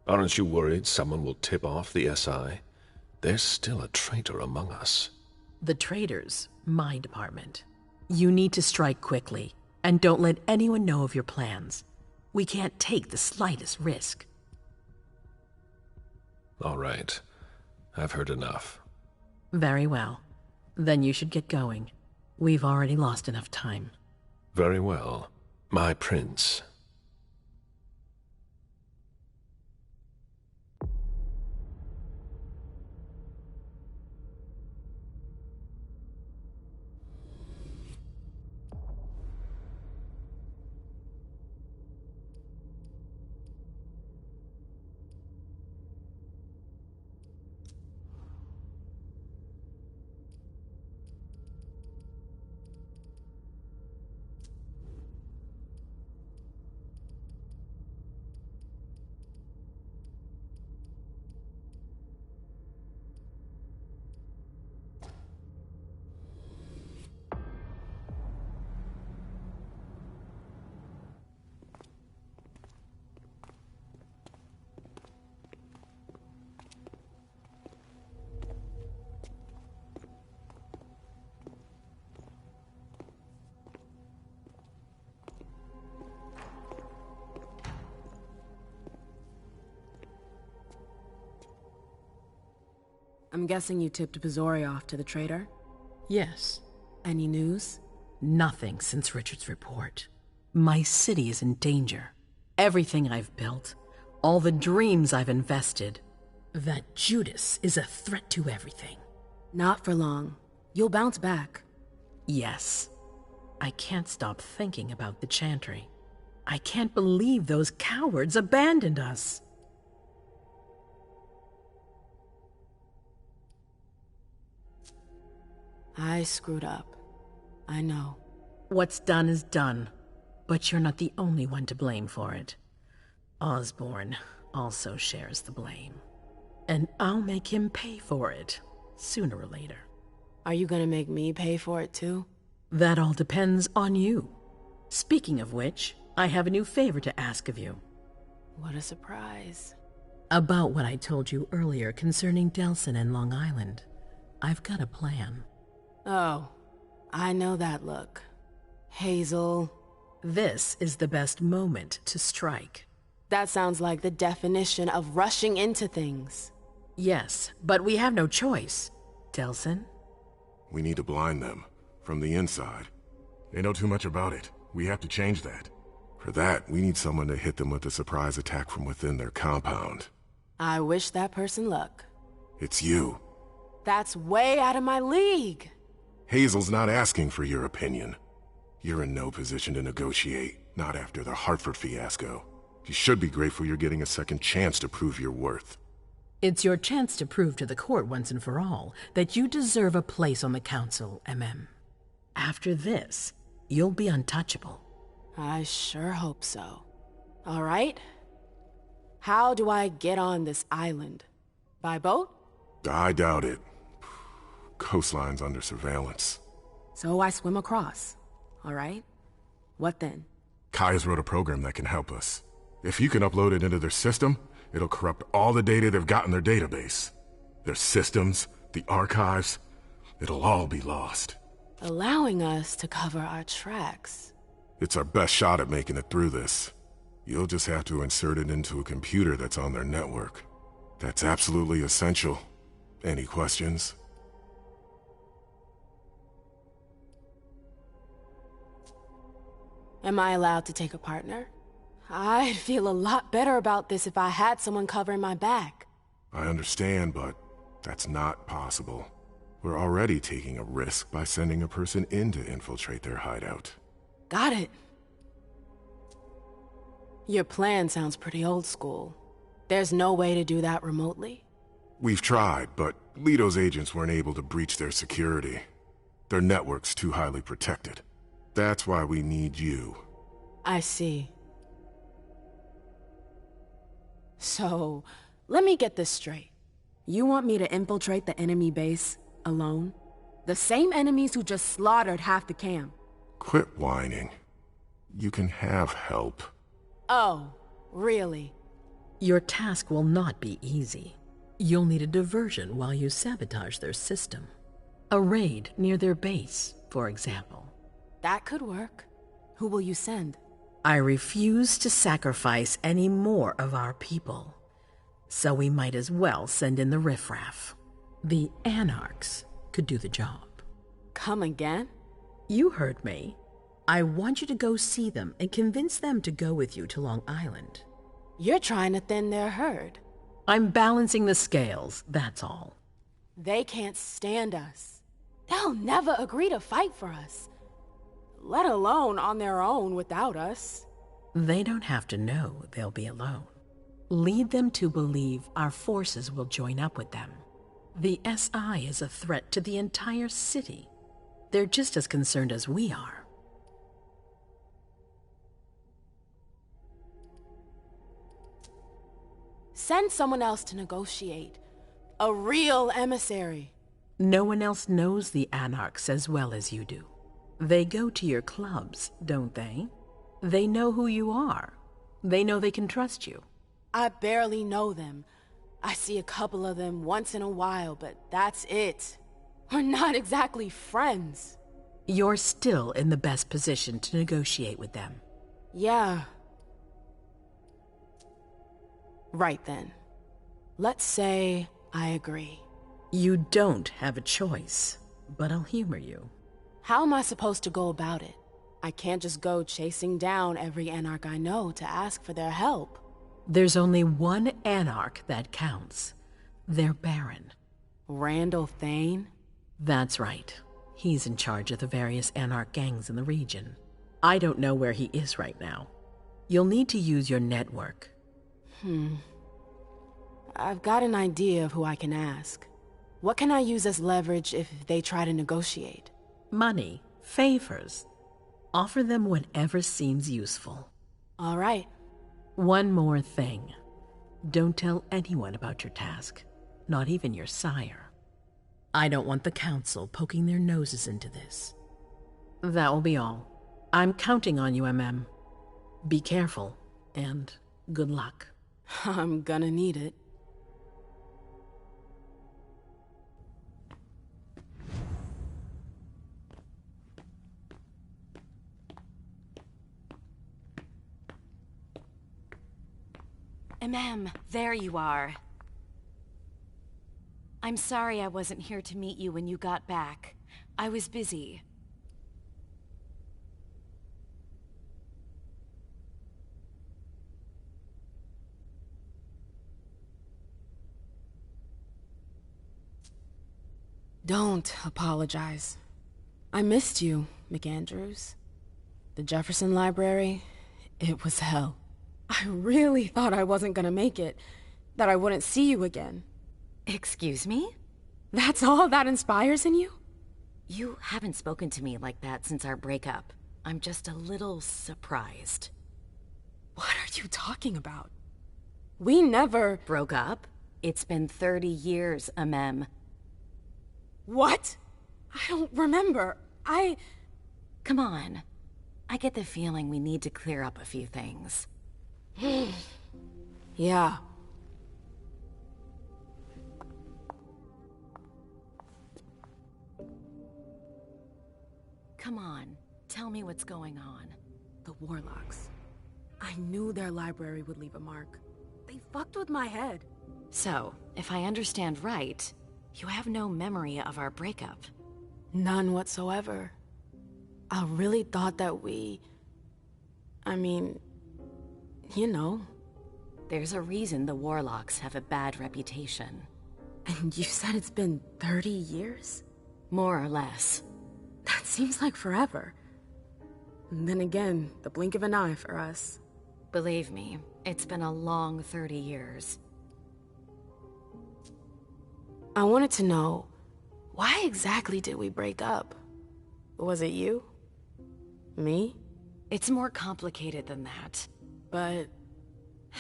Speaker 7: Aren't you worried someone will tip off the SI? There's still a traitor among us.
Speaker 13: The traitors, my department. You need to strike quickly, and don't let anyone know of your plans. We can't take the slightest risk.
Speaker 7: All right. I've heard enough.
Speaker 13: Very well. Then you should get going. We've already lost enough time.
Speaker 7: Very well. My prince.
Speaker 16: I'm guessing you tipped Bazori off to the traitor?
Speaker 13: Yes.
Speaker 16: Any news?
Speaker 13: Nothing since Richard's report. My city is in danger. Everything I've built, all the dreams I've invested. That Judas is a threat to everything.
Speaker 12: Not for long. You'll bounce back.
Speaker 13: Yes. I can't stop thinking about the Chantry. I can't believe those cowards abandoned us.
Speaker 12: I screwed up. I know.
Speaker 13: What's done is done, but you're not the only one to blame for it. Osborn also shares the blame. And I'll make him pay for it, sooner or later.
Speaker 12: Are you gonna make me pay for it too?
Speaker 13: That all depends on you. Speaking of which, I have a new favor to ask of you.
Speaker 12: What a surprise.
Speaker 13: About what I told you earlier concerning Delsin and Long Island. I've got a plan.
Speaker 12: Oh, I know that look. Hazel.
Speaker 13: This is the best moment to strike.
Speaker 12: That sounds like the definition of rushing into things.
Speaker 13: Yes, but we have no choice. Delsin?
Speaker 17: We need to blind them, from the inside. They know too much about it. We have to change that. For that, we need someone to hit them with a surprise attack from within their compound.
Speaker 12: I wish that person luck.
Speaker 17: It's you.
Speaker 12: That's way out of my league.
Speaker 17: Hazel's not asking for your opinion. You're in no position to negotiate, not after the Hartford fiasco. You should be grateful you're getting a second chance to prove your worth.
Speaker 13: It's your chance to prove to the court once and for all that you deserve a place on the council, MM. After this, you'll be untouchable.
Speaker 12: I sure hope so. All right. How do I get on this island? By boat?
Speaker 17: I doubt it. Coastline's under surveillance.
Speaker 12: So I swim across. All right. What then?
Speaker 17: Kaya's wrote a program that can help us. If you can upload it into their system, it'll corrupt all the data they've got in their database. Their systems, the archives, it'll all be lost.
Speaker 12: Allowing us to cover our tracks.
Speaker 17: It's our best shot at making it through this. You'll just have to insert it into a computer that's on their network. That's absolutely essential. Any questions?
Speaker 12: Am I allowed to take a partner? I'd feel a lot better about this if I had someone covering my back.
Speaker 17: I understand, but that's not possible. We're already taking a risk by sending a person in to infiltrate their hideout.
Speaker 12: Got it. Your plan sounds pretty old school. There's no way to do that remotely?
Speaker 17: We've tried, but Leto's agents weren't able to breach their security. Their network's too highly protected. That's why we need you.
Speaker 12: I see. So, let me get this straight. You want me to infiltrate the enemy base alone? The same enemies who just slaughtered half the camp.
Speaker 17: Quit whining. You can have help.
Speaker 12: Oh, really?
Speaker 13: Your task will not be easy. You'll need a diversion while you sabotage their system. A raid near their base, for example.
Speaker 12: That could work. Who will you send?
Speaker 13: I refuse to sacrifice any more of our people. So we might as well send in the riffraff. The Anarchs could do the job.
Speaker 12: Come again?
Speaker 13: You heard me. I want you to go see them and convince them to go with you to Long Island.
Speaker 12: You're trying to thin their herd.
Speaker 13: I'm balancing the scales, that's all.
Speaker 12: They can't stand us. They'll never agree to fight for us. Let alone on their own without us.
Speaker 13: They don't have to know they'll be alone. Lead them to believe our forces will join up with them. The SI is a threat to the entire city. They're just as concerned as we are.
Speaker 12: Send someone else to negotiate. A real emissary.
Speaker 13: No one else knows the Anarchs as well as you do. They go to your clubs, don't they? They know who you are. They know they can trust you.
Speaker 12: I barely know them. I see a couple of them once in a while, but that's it. We're not exactly friends.
Speaker 13: You're still in the best position to negotiate with them.
Speaker 12: Yeah. Right then. Let's say I agree.
Speaker 13: You don't have a choice, but I'll humor you.
Speaker 12: How am I supposed to go about it? I can't just go chasing down every Anarch I know to ask for their help.
Speaker 13: There's only one Anarch that counts. Their Baron.
Speaker 12: Randall Thane?
Speaker 13: That's right. He's in charge of the various Anarch gangs in the region. I don't know where he is right now. You'll need to use your network.
Speaker 12: I've got an idea of who I can ask. What can I use as leverage if they try to negotiate?
Speaker 13: Money, favors. Offer them whatever seems useful.
Speaker 12: All right.
Speaker 13: One more thing. Don't tell anyone about your task, not even your sire. I don't want the council poking their noses into this. That will be all. I'm counting on you, MM. Be careful, and good luck.
Speaker 12: I'm gonna need it.
Speaker 11: There you are. I'm sorry I wasn't here to meet you when you got back. I was busy.
Speaker 12: Don't apologize. I missed you, McAndrews. The Jefferson Library, it was hell. I really thought I wasn't gonna make it, that I wouldn't see you again.
Speaker 11: Excuse me?
Speaker 12: That's all that inspires in you?
Speaker 11: You haven't spoken to me like that since our breakup. I'm just a little surprised.
Speaker 12: What are you talking about? We never...
Speaker 11: Broke up? It's been 30 years, Amem.
Speaker 12: What? I don't remember.
Speaker 11: Come on. I get the feeling we need to clear up a few things.
Speaker 12: Yeah.
Speaker 11: Come on, tell me what's going on.
Speaker 12: The Warlocks. I knew their library would leave a mark. They fucked with my head.
Speaker 11: So, if I understand right, you have no memory of our breakup.
Speaker 12: None whatsoever. I really thought that you know.
Speaker 11: There's a reason the Warlocks have a bad reputation.
Speaker 12: And you said it's been 30 years?
Speaker 11: More or less.
Speaker 12: That seems like forever. And then again, the blink of an eye for us.
Speaker 11: Believe me, it's been a long 30 years.
Speaker 12: I wanted to know, why exactly did we break up? Was it you? Me?
Speaker 11: It's more complicated than that.
Speaker 12: But...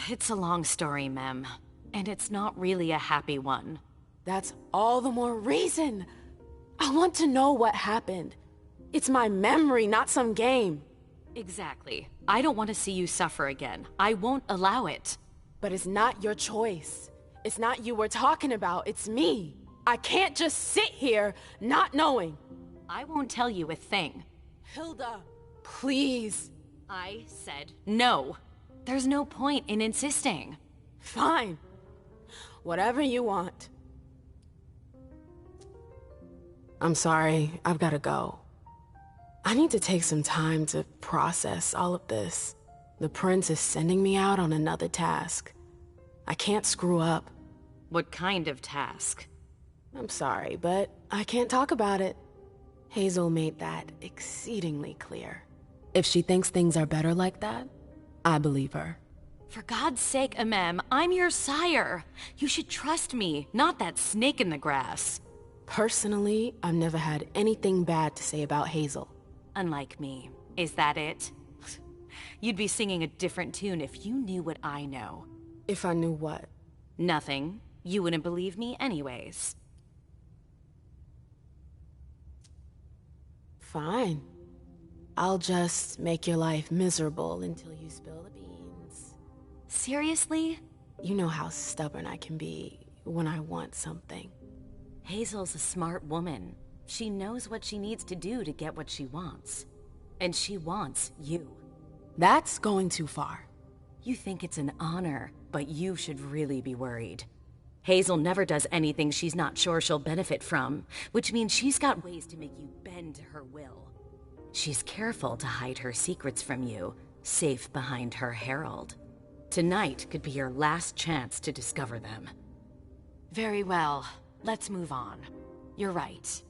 Speaker 11: It's a long story, Mem. And it's not really a happy one.
Speaker 12: That's all the more reason! I want to know what happened. It's my memory, not some game.
Speaker 11: Exactly. I don't want to see you suffer again. I won't allow it.
Speaker 12: But it's not your choice. It's not you we're talking about, it's me. I can't just sit here, not knowing.
Speaker 11: I won't tell you a thing.
Speaker 12: Hilda, please.
Speaker 11: I said no. There's no point in insisting.
Speaker 12: Fine. Whatever you want. I'm sorry, I've gotta go. I need to take some time to process all of this. The prince is sending me out on another task. I can't screw up.
Speaker 11: What kind of task?
Speaker 12: I'm sorry, but I can't talk about it. Hazel made that exceedingly clear. If she thinks things are better like that, I believe her.
Speaker 11: For God's sake, Amem, I'm your sire. You should trust me, not that snake in the grass.
Speaker 12: Personally, I've never had anything bad to say about Hazel.
Speaker 11: Unlike me. Is that it? You'd be singing a different tune if you knew what I know.
Speaker 12: If I knew what?
Speaker 11: Nothing. You wouldn't believe me anyways.
Speaker 12: Fine. I'll just make your life miserable until you spill the beans.
Speaker 11: Seriously?
Speaker 12: You know how stubborn I can be when I want something.
Speaker 11: Hazel's a smart woman. She knows what she needs to do to get what she wants. And she wants you.
Speaker 12: That's going too far.
Speaker 11: You think it's an honor, but you should really be worried. Hazel never does anything she's not sure she'll benefit from, which means she's got ways to make you bend to her will. She's careful to hide her secrets from you, safe behind her herald. Tonight could be your last chance to discover them. Very well. Let's move on. You're right.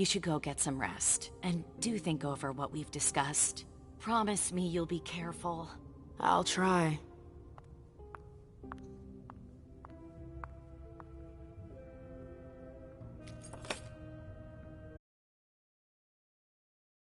Speaker 11: You should go get some rest, and do think over what we've discussed. Promise me you'll be careful.
Speaker 12: I'll try.